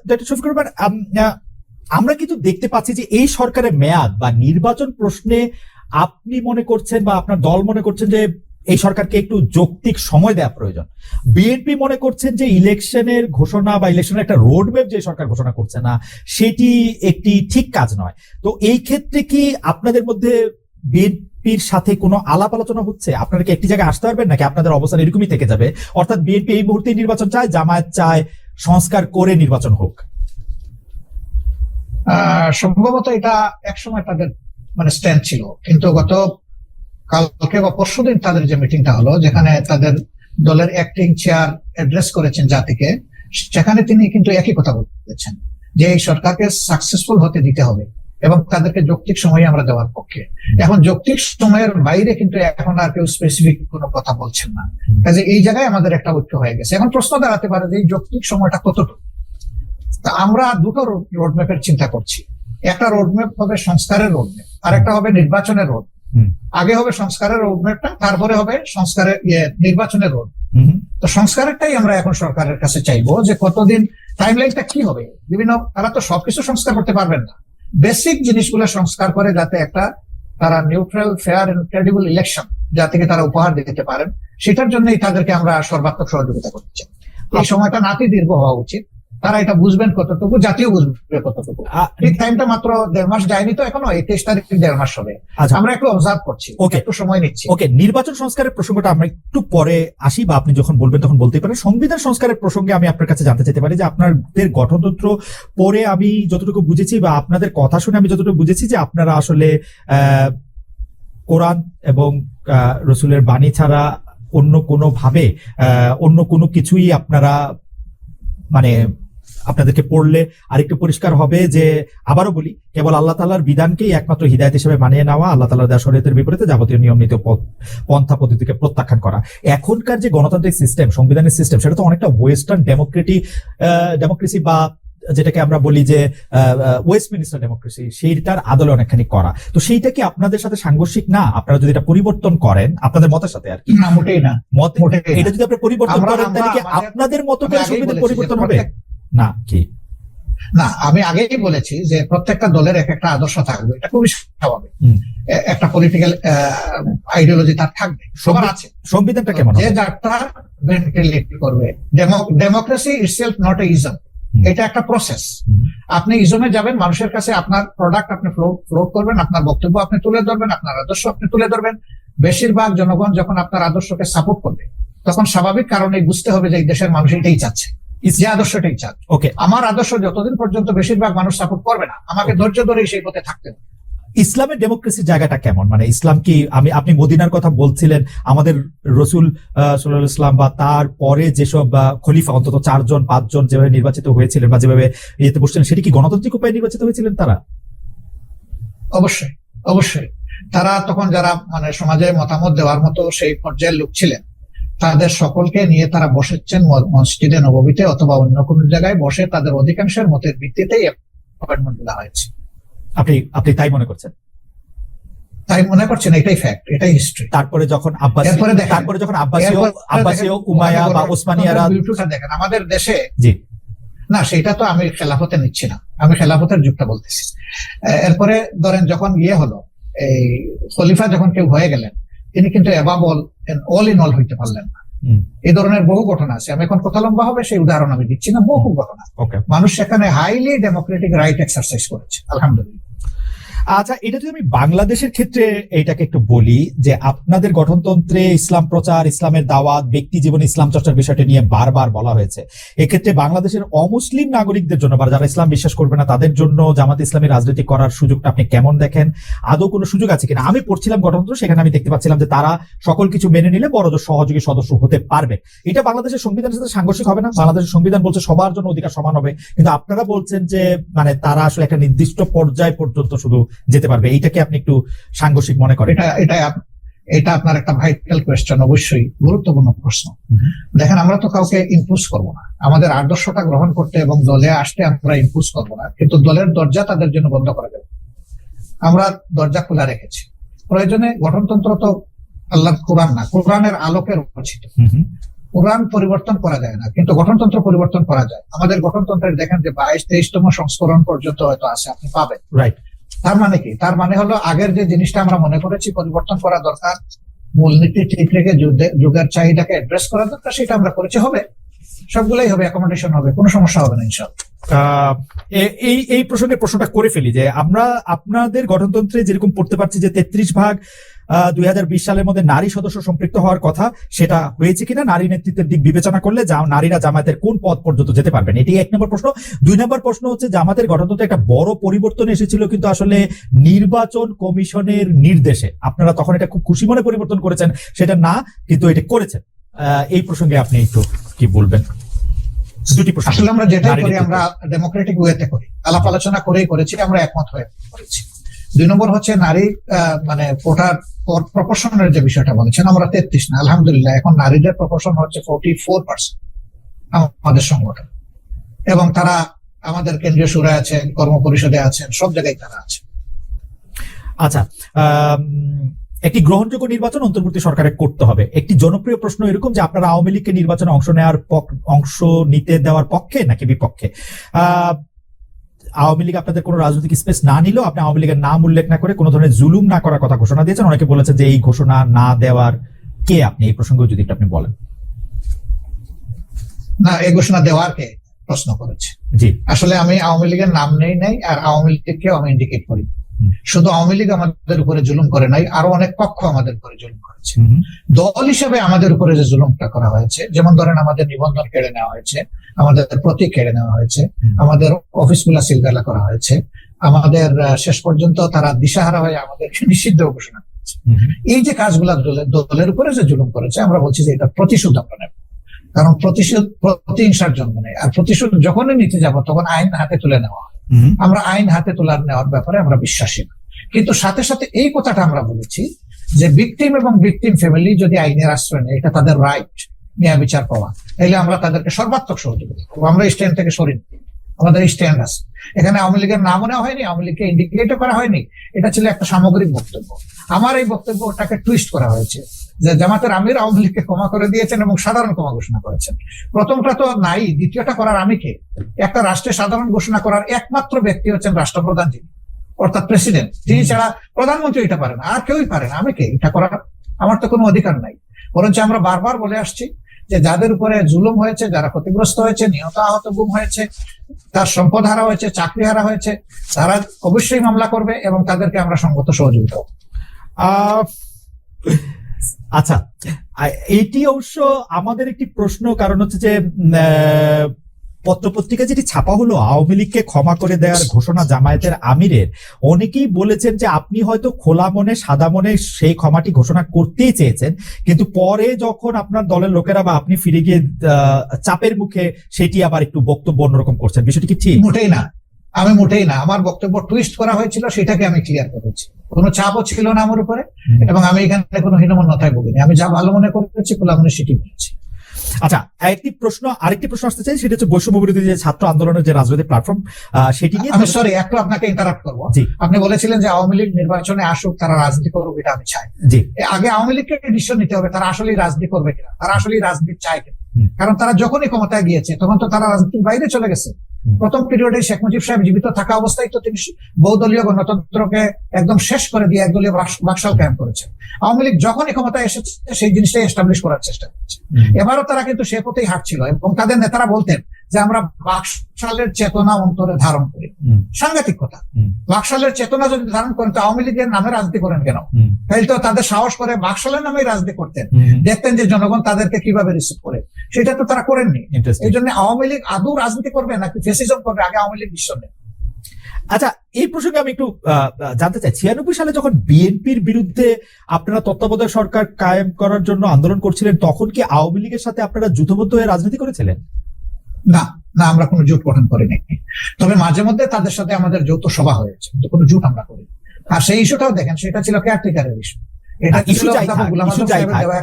ডক্টর শফিকুর রহমান, আমরা কিন্তু দেখতে পাচ্ছি যে এই সরকারের মেয়াদ বা নির্বাচন প্রশ্নে আপনি মনে করছেন বা আপনার দল মনে করছেন যে এই সরকারকে একটু যৌক্তিক সময় দেওয়া প্রয়োজন। বিএনপি মনে করছেন যে ইলেকশনের ঘোষণা বা ইলেকশনের একটা রোডম্যাপ যে সরকার ঘোষণা করছে না সেটি একটি ঠিক কাজ নয়। তো এই ক্ষেত্রে কি আপনাদের মধ্যে বিএনপির সাথে কোনো আলাপ আলোচনা হচ্ছে? আপনারা কি একটি জায়গায় আসতে পারবেন নাকি আপনাদের অবস্থান এরকমই থেকে যাবে? অর্থাৎ বিএনপি এই মুহূর্তে নির্বাচন চায়, জামায়াত চায় সংস্কার করে নির্বাচন হোক। সম্ভবত এটা একসময় তাদের মানে স্ট্যান্ড ছিল, কিন্তু গত কালকে বা পরশুদিন তাদের যে মিটিংটা হলো, যেখানে তাদের দলের অ্যাক্টিং চেয়ার অ্যাড্রেস করেছেন জাতিকে, সেখানে তিনি কিন্তু একই কথা বলেছেন যে এই সরকারকে সাকসেসফুল হতে দিতে হবে এবং তাদেরকে যৌক্তিক সময় আমরা দেওয়ার পক্ষে। এখন যৌক্তিক সময়ের বাইরে কিন্তু এখন আর কেউ স্পেসিফিক কোনো কথা বলছেন না, কাজে এই জায়গায় আমাদের একটা ঐক্য হয়ে গেছে। এখন প্রশ্ন দাঁড়াতে পারে যে এই যৌক্তিক সময়টা কতটুকু। তা আমরা দুটো রোডম্যাপের চিন্তা করছি, একটা রোডম্যাপ হবে সংস্কারের রোডম্যাপ, আর একটা হবে নির্বাচনের রোড। আগে হবে সংস্কারের রোডম্যাপটা, তারপরে হবে সংস্কারের নির্বাচনের রোড। তো সংস্কারেরটাই আমরা এখন সরকারের কাছে চাইবো যে কতদিন টাইমলাইনটা কি হবে। বিভিন্ন তারা তো সবকিছু সংস্কার করতে পারবেন না, বেসিক জিনিসগুলো সংস্কার করে যাতে একটা তারা neutral, fair and credible election যাতে তারা উপহার দিতে পারেন, সেটার জন্যই তাদেরকে আমরা সর্বাত্মক সহযোগিতা করতে চাই। এই সময়টা নাতি দীর্ঘ হওয়া উচিত, তারা এটা বুঝবেন কতটুকু, জাতীয় বুঝবে কতটুকু। ঠিক টাইমটা মাত্র 1.5 মাস যায়নি তো এখনো, 23 তারিখ 1.5 মাস হবে। আমরা একটু অবজার্ভ করছি, একটু সময় নিচ্ছি। ওকে, নির্বাচন সংস্কারের প্রসঙ্গটা আমরা একটু পরে আসি, বা আপনি যখন বলবেন তখন বলতেই পারেন। সংবিধান সংস্কারের প্রসঙ্গে আমি আপনার কাছে জানতে চাইতে পারি যে আপনাদের গঠনতন্ত্র পরে আমি যতটুকু বুঝেছি বা আপনাদের কথা শুনে আমি যতটুকু বুঝেছি যে আপনারা আসলে কোরআন এবং রসুলের বাণী ছাড়া অন্য কোনো ভাবে অন্য কোনো কিছুই আপনারা মানে আপনাদেরকে পড়লে আরেকটু পরিষ্কার হবে যে, আবারও বলি, কেবল আল্লাহ তাআলার বিধানকেই একমাত্র হিদায়াত হিসেবে মানিয়ে নেওয়া, আল্লাহ তাআলার দেওয়া শরীয়তের বিপরীতে যাবতীয় নিয়ম নীতি পন্থা পদ্ধতিকে প্রত্যাখ্যান করা। এখনকার যে গণতান্ত্রিক সিস্টেম, সংবিধানের সিস্টেম, সেটা তো অনেকটা ওয়েস্টার্ন ডেমোক্রেসি বা যেটাকে আমরা বলি যে ওয়েস্টমিনিস্টার ডেমোক্রেসি, সেইটার আদলে অনেকখানি করা। তো সেইটা কি আপনাদের সাথে সাংঘর্ষিক না? আপনারা যদি এটা পরিবর্তন করেন আপনাদের মতের সাথে, আর কি না, মোটেই না। এটা যদি আপনারা পরিবর্তন করেন তাহলে কি আপনাদের মতো করে সংবিধান পরিবর্তন হবে না? কি না, আমি আগেই বলেছি যে প্রত্যেকটা দলের এক একটা আদর্শ থাকবে, এটা খুবই স্বাভাবিক। একটা পলিটিক্যাল আইডিওলজি তার থাকবে, সবার আছে। সংবিধানটা কেমন যে যারটা ভেন্টিলেট করবে। Democracy itself not a ism, এটা একটা প্রসেস। আপনি ইজমে যাবেন, মানুষের কাছে আপনার প্রোডাক্ট আপনি ফ্লোট করবেন, আপনার বক্তব্য আপনি তুলে ধরবেন, আপনার আদর্শ আপনি তুলে ধরবেন। বেশিরভাগ জনগণ যখন আপনার আদর্শকে সাপোর্ট করবে, তখন স্বাভাবিক কারণে বুঝতে হবে যে এই দেশের মানুষ এটাই চাচ্ছে, যে আদর্শটাই চান। ওকে, আমার আদর্শ যতদিন পর্যন্ত বেশিরভাগ মানুষ সাপোর্ট করবে না, আমাকে ধৈর্য ধরে সেই পথে থাকতে হবে। ইসলামের ডেমোক্রেসির জায়গাটা কেমন? মানে ইসলাম কি, আপনি মদিনার কথা বলছিলেন, আমাদের রসুল সাল্লাল্লাহু আলাইহি ওয়াসাল্লাম বা তার পরে যেসব খলিফা অন্তত 4 জন 5 জন যেভাবে নির্বাচিত হয়েছিলেন বা যেভাবে ইয়েতে বসছিলেন, সেটি কি গণতান্ত্রিক উপায়ে নির্বাচিত হয়েছিলেন তারা? অবশ্যই, অবশ্যই। তারা তখন যারা মানে সমাজে মতামত দেওয়ার মতো সেই পর্যায়ের লোক ছিলেন, তাদের সকলকে নিয়ে তারা বসেছেন মসজিদে নববীতে অথবা অন্য কোনো জায়গায় বসে, তাদের অধিকাংশের মতের ভিত্তিতেই অ্যাপয়েন্টমেন্ট দেওয়া হয়েছে। আপনি তাই মনে করছেন? তাই মনে করছেন, এটাই ফ্যাক্ট, এটাই হিস্ট্রি। তারপরে যখন আব্বাসীয় উমাইয়া বা ওসমানিয়ারা দেখেন আমাদের দেশে, জি না সেটা তো আমি খেলাফতে নিচ্ছি না, আমি খেলাফতের যুগটা বলতেছি। এরপরে ধরেন যখন হলো, এই খলিফা যখন কেউ হয়ে গেলেন, তিনি কিন্তু অল ইন অল হইতে পারলেন না। এই ধরনের বহু ঘটনা আছে, আমি এখন কথা লম্বা হবে সেই উদাহরণ আমি দিচ্ছি না, বহু ঘটনা। মানুষ সেখানে হাইলি ডেমোক্রেটিক রাইট এক্সারসাইজ করেছে, আলহামদুলিল্লাহ। আচ্ছা, এটা যদি আমি বাংলাদেশের ক্ষেত্রে এটাকে একটু বলি যে আপনাদের গঠনতন্ত্রে ইসলাম প্রচার, ইসলামের দাওয়াত, ব্যক্তি জীবনে ইসলাম চর্চার বিষয়টা নিয়ে বারবার বলা হয়েছে। এক্ষেত্রে বাংলাদেশের অমুসলিম নাগরিকদের জন্য বা যারা ইসলাম বিশ্বাস করবে না তাদের জন্য জামাত ইসলামী রাজনীতি করার সুযোগটা আপনি কেমন দেখেন? আদৌ কোনো সুযোগ আছে কিনা? আমি পড়ছিলাম গঠনতন্ত্র, সেখানে আমি দেখতে পাচ্ছিলাম যে তারা সকল কিছু মেনে নিলে বড়জোর সহযোগী সদস্য হতে পারবে। এটা বাংলাদেশের সংবিধানের সাথে সাংঘর্ষিক হবে না? বাংলাদেশের সংবিধান বলছে সবার জন্য অধিকার সমান হবে, কিন্তু আপনারা বলছেন যে মানে তারা আসলে একটা নির্দিষ্ট পর্যায় পর্যন্ত শুধু যেতে পারবে। এইটাকে আপনি একটু সাংঘর্ষিক মনে করেন? এটা আপনার একটা ভাইটাল কোয়েশ্চেন, অবশ্যই গুরুত্বপূর্ণ প্রশ্ন। দেখেন, আমরা তো কাউকে ইম্পোজ করব না, আমাদের আদর্শটা গ্রহণ করতে এবং দলে আসতে আমরা ইম্পোজ করব না, কিন্তু দলের দরজা তাদের জন্য বন্ধ করা যাবে। আমরা দরজা খোলা রেখেছি। প্রয়োজনে গঠনতন্ত্র তো আল্লাহ কোরআন না, কোরআনের আলোকে রচিত। কোরআন পরিবর্তন করা যায় না, কিন্তু গঠনতন্ত্র পরিবর্তন করা যায়। আমাদের গঠনতন্ত্রের দেখেন যে 22-23তম সংস্করণ পর্যন্ত হয়তো আছে, আপনি পাবেন। রাইট। তার মানে কি? তার মানে হলো আগের যে জিনিসটা আমরা মনে করেছি পরিবর্তন করা দরকার, মূলনীতি ঠিক রেখে যুগের চাহিদাকে অ্যাড্রেস করা দরকার, সেটা আমরা করেছি। হবে, সবগুলাই হবে, অ্যাকোমোডেশন হবে, কোনো সমস্যা হবে না ইনশাআল্লাহ। এই প্রসঙ্গে প্রশ্নটা করে ফেলি যে আমরা আপনাদের গঠনতন্ত্রে যেরকম পড়তে পারছি যে 33 ভাগ 2020 সালের মধ্যে নারী সদস্য সম্পৃক্ত হওয়ার কথা, সেটা হয়েছে কিনা? নারী নেতৃত্বের দিক বিবেচনা করলে নারীরা জামায়াতের কোন পদ পর্যন্ত যেতে পারবেন? এটি 1 নম্বর প্রশ্ন। 2 নম্বর প্রশ্ন হচ্ছে জামাতের গঠনতন্ত্রে একটা বড় পরিবর্তন এসেছিল কিন্তু আসলে নির্বাচন কমিশনের নির্দেশে। আপনারা তখন এটা খুব খুশি মনে পরিবর্তন করেছেন, সেটা না কিন্তু এটা করেছেন। এই প্রসঙ্গে আপনি একটু কি বলবেন? দুটি প্রশ্ন। আসলে আমরা যেটাই করি আমরা ডেমোক্রেটিক ওয়েতে করি, আলাপ আলোচনা করেই করেছি, আমরা একমত হয়ে করেছি। 2 নম্বর হচ্ছে নারী মানে কোটার প্রপোর্শনের যে বিষয়টা বলেছেন, আমরা 33 না, আলহামদুলিল্লাহ এখন নারীদের প্রপোর্শন হচ্ছে 44% আমাদের সংগঠন, এবং তারা আমাদের কেন্দ্রীয় সুরায় আছেন, কর্ম পরিষদে আছেন, সব জায়গায় তারা আছে। আচ্ছা, একটি গ্রহণযোগ্য নির্বাচন অন্তর্বর্তী সরকারে করতে হবে। একটি জনপ্রিয় প্রশ্ন এরকম যে আপনারা আওয়ামী লীগকে নির্বাচনে অংশ নিতে দেওয়ার পক্ষে নাকি বিপক্ষে? আওয়ামী লীগ আপনাদের কোনো রাজনৈতিক স্পেস না নিলেও আপনি আওয়ামী লীগের নাম উল্লেখ না করে কোনো ধরনের জুলুম না করার কথা ঘোষণা দিয়েছেন। অনেকে বলেছেন যে এই ঘোষণা না দেওয়ার কে আপনি? এই প্রসঙ্গে যদি আপনি বলেন। না, এই ঘোষণা দেওয়ার কে প্রশ্ন করেছে? জি, আসলে আমি আওয়ামী লীগের নাম নেই নাই, আর আওয়ামী লীগকেও আমি ইন্ডিকেট করি। শুধু আওয়ামী লীগ আমাদের উপরে জুলুম করে নাই, আরো অনেক পক্ষ আমাদের উপরে জুলুম করেছে। দল হিসেবে আমাদের উপরে যে জুলুমটা করা হয়েছে, যেমন ধরেন আমাদের নিবন্ধন কেড়ে নেওয়া হয়েছে, আমাদের প্রতীক কেড়ে নেওয়া হয়েছে, আমাদের অফিসগুলা সিলগালা করা হয়েছে, আমাদের শেষ পর্যন্ত তারা দিশাহারা হয়ে আমাদেরকে নিষিদ্ধ ঘোষণা করেছে। এই যে কাজগুলা দলের উপরে যে জুলুম করেছে, আমরা বলছি যে এটা প্রতিশোধ আমরা নেব। কারণ প্রতিহিংসার জন্ম নেই, আর প্রতিশোধ যখনই নিতে যাব তখন আইন হাতে তুলে নেওয়া হয়। আমরা আইন হাতে তোলার নেওয়ার ব্যাপারে আমরা বিশ্বাসী না। কিন্তু সাথে সাথে এই কথাটা আমরা বলেছি যে ভিকটিম এবং ভিকটিম ফ্যামিলি যদি আইনের আশ্রয় নেয়, এটা তাদের রাইট, ন্যায় বিচার পাওয়া, তাহলে আমরা তাদেরকে সর্বাত্মক সহযোগিতা করবো। আমরা স্ট্যান্ড থেকে সরিনি, আমাদের স্ট্যান্ড আছে। এখানে আওয়ামী লীগের নামও নেওয়া হয়নি, আওয়ামী লীগকে ইন্ডিকেটও করা হয়নি। এটা ছিল একটা সামগ্রিক বক্তব্য। আমার এই বক্তব্যটাকে টুইস্ট করা হয়েছে যে জামাতের আমির আওয়ামী লীগকে ক্ষমা করে দিয়েছেন এবং সাধারণ ক্ষমা ঘোষণা করেছেন। প্রথমটা তো নাই, দ্বিতীয়টা করার আমি কে? একটা রাষ্ট্রের সাধারণ ঘোষণা করার একমাত্র ব্যক্তি হচ্ছেন রাষ্ট্রপ্রধান, যিনি অর্থাৎ প্রেসিডেন্ট। তিনি ছাড়া প্রধানমন্ত্রী এটা পারে না, আর কেউই পারে না। আমি কে এটা করার? আমার তো কোনো অধিকার নাই। বরঞ্চ আমরা বারবার বলে আসছি যে যাদের উপরে জুলুম হয়েছে, যারা ক্ষতিগ্রস্ত হয়েছে, নিহত আহত গুম হয়েছে, তার সম্পদ হারা হয়েছে, চাকরি হারা হয়েছে, তারা অবশ্যই মামলা করবে এবং তাদেরকে আমরা সঙ্গত সহযোগিতা করব। আচ্ছা, এটি অবশ্য আমাদের একটি প্রশ্ন, কারণ হচ্ছে যে পত্রপত্রিকা যেটি ছাপা হলো আওয়ামী লীগকে ক্ষমা করে দেওয়ার ঘোষণা জামায়াতের আমিরের, অনেকেই বলেছেন যে আপনি হয়তো খোলা মনে সাদা মনে সেই ক্ষমাটি ঘোষণা করতেই চেয়েছেন, কিন্তু পরে যখন আপনার দলের লোকেরা বা আপনি ফিরে গিয়ে চাপের মুখে সেটি আবার একটু বক্তব্য অন্যরকম করছেন। বিষয়টি কি ঠিক? মোটেই না, আমি মোটেই না। আমার বক্তব্য টুইস্ট করা হয়েছিল, সেটাকে আমি ক্লিয়ার করেছি। কোনো চাপও ছিল না আমার উপরে, এবং আমি এখানে কোনো হীনমন্যতায় ভুগিনি। আমি যা ভালো মনে করেছি খোলা মনে সেটি বলেছি। আচ্ছা, আরেকটি প্রশ্ন আসতে চাই, সেটা হচ্ছে বৈষম্য বিরোধী যে ছাত্র আন্দোলনের যে রাজনৈতিক প্ল্যাটফর্ম, সেটি নিয়ে আমি সরি একটু আপনাকে ইন্টারাপ্ট করবো। আপনি বলেছিলেন যে আওয়ামী লীগ নির্বাচনে আসুক, তারা রাজনীতি করুক, এটা আমি চাই। জি, আগে আওয়ামী লীগকে ডিসিশন নিতে হবে তারা আসলেই রাজনীতি করবে কিনা, তারা আসলেই রাজনীতি চায় কিনা। কারণ তারা যখনই ক্ষমতায় গিয়েছে তখন তো তারা রাজনীতির বাইরে চলে গেছে। প্রথম পিরিয়ডে শেখ মুজিব সাহেব জীবিত থাকা অবস্থায় তো তিনি বহুদলীয় গণতন্ত্রকে একদম শেষ করে দিয়ে একদলীয় বাকশাল কায়েম করেছে। আওয়ামী লীগ যখনই ক্ষমতায় এসেছে সেই জিনিসটাই এস্টাবলিশ করার চেষ্টা করেছে। এবারও তারা কিন্তু সে পথেই হাঁটছিল, এবং তাদের নেতারা বলতেন যে আমরা বাকশালের চেতনা অন্তরে ধারণ করি। সাংঘাতিক কথা। বাকশালের চেতনা যদি ধারণ করেন তো আওয়ামী লীগের নামে রাজনীতি করেন কেন? তাই তো তাদের সাহস করে বাকশালের নামে রাজনীতি করতেন, দেখতেন যে জনগণ তাদেরকে কিভাবে রিসিভ করে, সেটা তো তারা করেননি। এই জন্য আওয়ামী লীগ আদৌ রাজনীতি করবে নাকি ফেসিজম করবে, আগে আওয়ামী লীগ বিশ্ব নেই। আচ্ছা, এই প্রসঙ্গে আমি একটু জানতে চাই, 96 সালে যখন বিএনপির বিরুদ্ধে আপনারা তত্ত্বাবধায়ক সরকার কায়েম করার জন্য আন্দোলন করছিলেন, তখন কি আওয়ামী লীগের সাথে আপনারা যুথবদ্ধ হয়ে রাজনীতি করেছিলেন? না না, আমরা কোনো জোট গঠন করিনি, তবে মাঝে মধ্যে তাদের সাথে আমাদের যৌথ সভা হয়েছে, কিন্তু কোনো জোট আমরা করি। আর সেই ইস্যুটাও দেখেন, সেটা ছিল কেয়ারটেকারের ইস্যু। এটা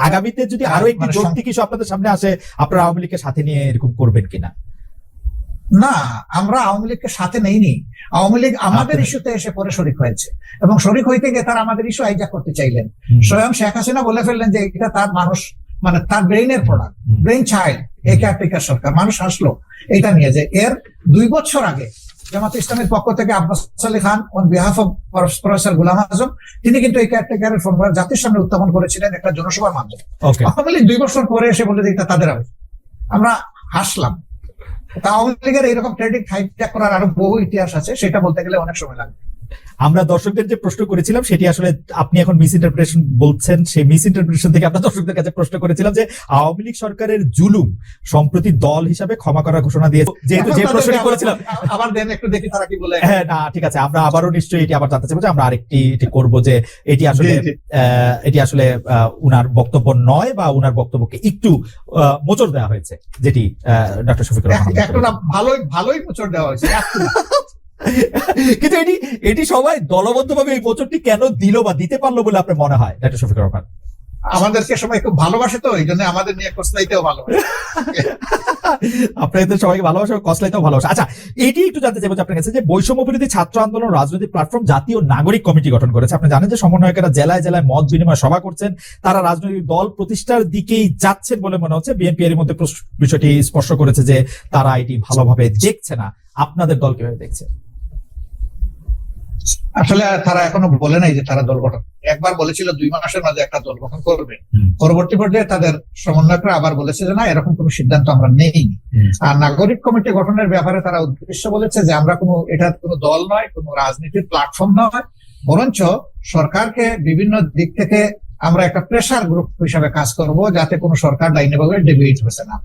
আগামীতে যদি আরো একটি যৌক্তিক ইস্যু আপনাদের সামনে আসে, আপনারা আওয়ামী লীগের সাথে নিয়ে এরকম করবেন কিনা? না, আমরা আওয়ামী লীগকে সাথে নেইনি। আওয়ামী লীগ আমাদের ইস্যুতে এসে পরে শরিক হয়েছে, এবং শরিক হইতে গিয়ে তারা আমাদের ইস্যু হাইজ্যাক করতে চাইলেন। স্বয়ং শেখ হাসিনা বলে ফেললেন যে এটা তার মানুষ, মানে তার ব্রেইনের প্রোডাক্ট, ব্রেইন চাইল্ড এই কেয়ারটেকার সরকার। মানুষ হাসলো এটা নিয়ে, যে এর 2 বছর আগে জামাত ইসলামের পক্ষ থেকে Abbas Ali Khan on behalf of professor Golam Azam, তিনি কিন্তু এই কেয়ারটেকারের ফর্মুলা জাতির সামনে উত্থাপন করেছিলেন একটা জনসভার মাধ্যমে। আওয়ামী লীগ 2 বছর পরে এসে বলে যে এটা তাদের আবেগ। আমরা হাসলাম। আওয়ামী লীগের এইরকম ক্রেডিট হাইজ্যাক করার আরো বহু ইতিহাস আছে, সেটা বলতে গেলে অনেক সময় লাগবে। আমরা দর্শকদের যে প্রশ্ন করেছিলাম সেটি আসলে আপনি এখন মিস ইন্টারপ্রিটেশন বলছেন, সেই মিস ইন্টারপ্রিটেশন থেকে আমরা দর্শকদের কাছে প্রশ্ন করেছিলাম যে আওয়ামী লীগ সরকারের জুলুম সম্প্রতি দল হিসাবে ক্ষমা করার ঘোষণা দিয়েছে, যেহেতু যে প্রশ্নটি করেছিলাম। আবার দেন একটু দেখি তারা কি বলে। হ্যাঁ, না ঠিক আছে, আমরা আবারও নিশ্চয়ই এটি আবার জানতে চাইবো যে আমরা আরেকটি করব যে এটি আসলে উনার বক্তব্য নয়, বা উনার বক্তব্যকে একটু মোচড় দেওয়া হয়েছে, যেটি ডক্টর শফিকুর রহমান একটু না, ভালোই মোচড় দেওয়া হয়েছে। কিন্তু এটি সবাই দলবদ্ধভাবে এই মোচড়টি কেন দিল বা দিতে পারলো বলে আপনার মনে হয় ডক্টর শফিকুর রহমান? আমাদেরকে সবাই খুব ভালোবাসে, তো এই জন্য আমাদের নিয়ে কসলাইতেও ভালোবাসে। আপনাদের সবাইকে ভালোবাসা, কসলাইতেও ভালোবাসা। আচ্ছা, এটি একটু জানতে চাইবো আপনার কাছে যে বৈষম্য বিরোধী ছাত্র আন্দোলন রাজনৈতিক প্ল্যাটফর্ম জাতীয় নাগরিক কমিটি গঠন করেছে। আপনি জানেন যে সমন্বয়কেরা জেলায় জেলায় মত বিনিময় সভা করছেন, তারা রাজনৈতিক দল প্রতিষ্ঠার দিকেই যাচ্ছেন বলে মনে হচ্ছে। বিএনপি এর মধ্যে বিষয়টি স্পষ্ট করেছে যে তারা এটি ভালোভাবে দেখছে না। আপনাদের দল কিভাবে দেখছে? আসলে তারা এখনো বলে নাই যে তারা দল গঠন, একবার বলেছিল 2 মাসের মাঝে একটা দল গঠন করবে। পরবর্তী পর্যায়ে তাদের সমন্বয়করা আবার বলেছে যে না, এরকম কোনো সিদ্ধান্ত আমরা নেইনি। আর নাগরিক কমিটি গঠনের ব্যাপারে তারা উদ্দেশ্য বলেছে যে আমরা এটা কোনো দল নয়, কোনো রাজনীতির প্ল্যাটফর্ম নয়, বরঞ্চ সরকারকে বিভিন্ন দিক থেকে আমরা একটা প্রেসার গ্রুপ হিসাবে কাজ করব, যাতে কোনো সরকার লাইনেভাবে ডিবেট হয়েছে না।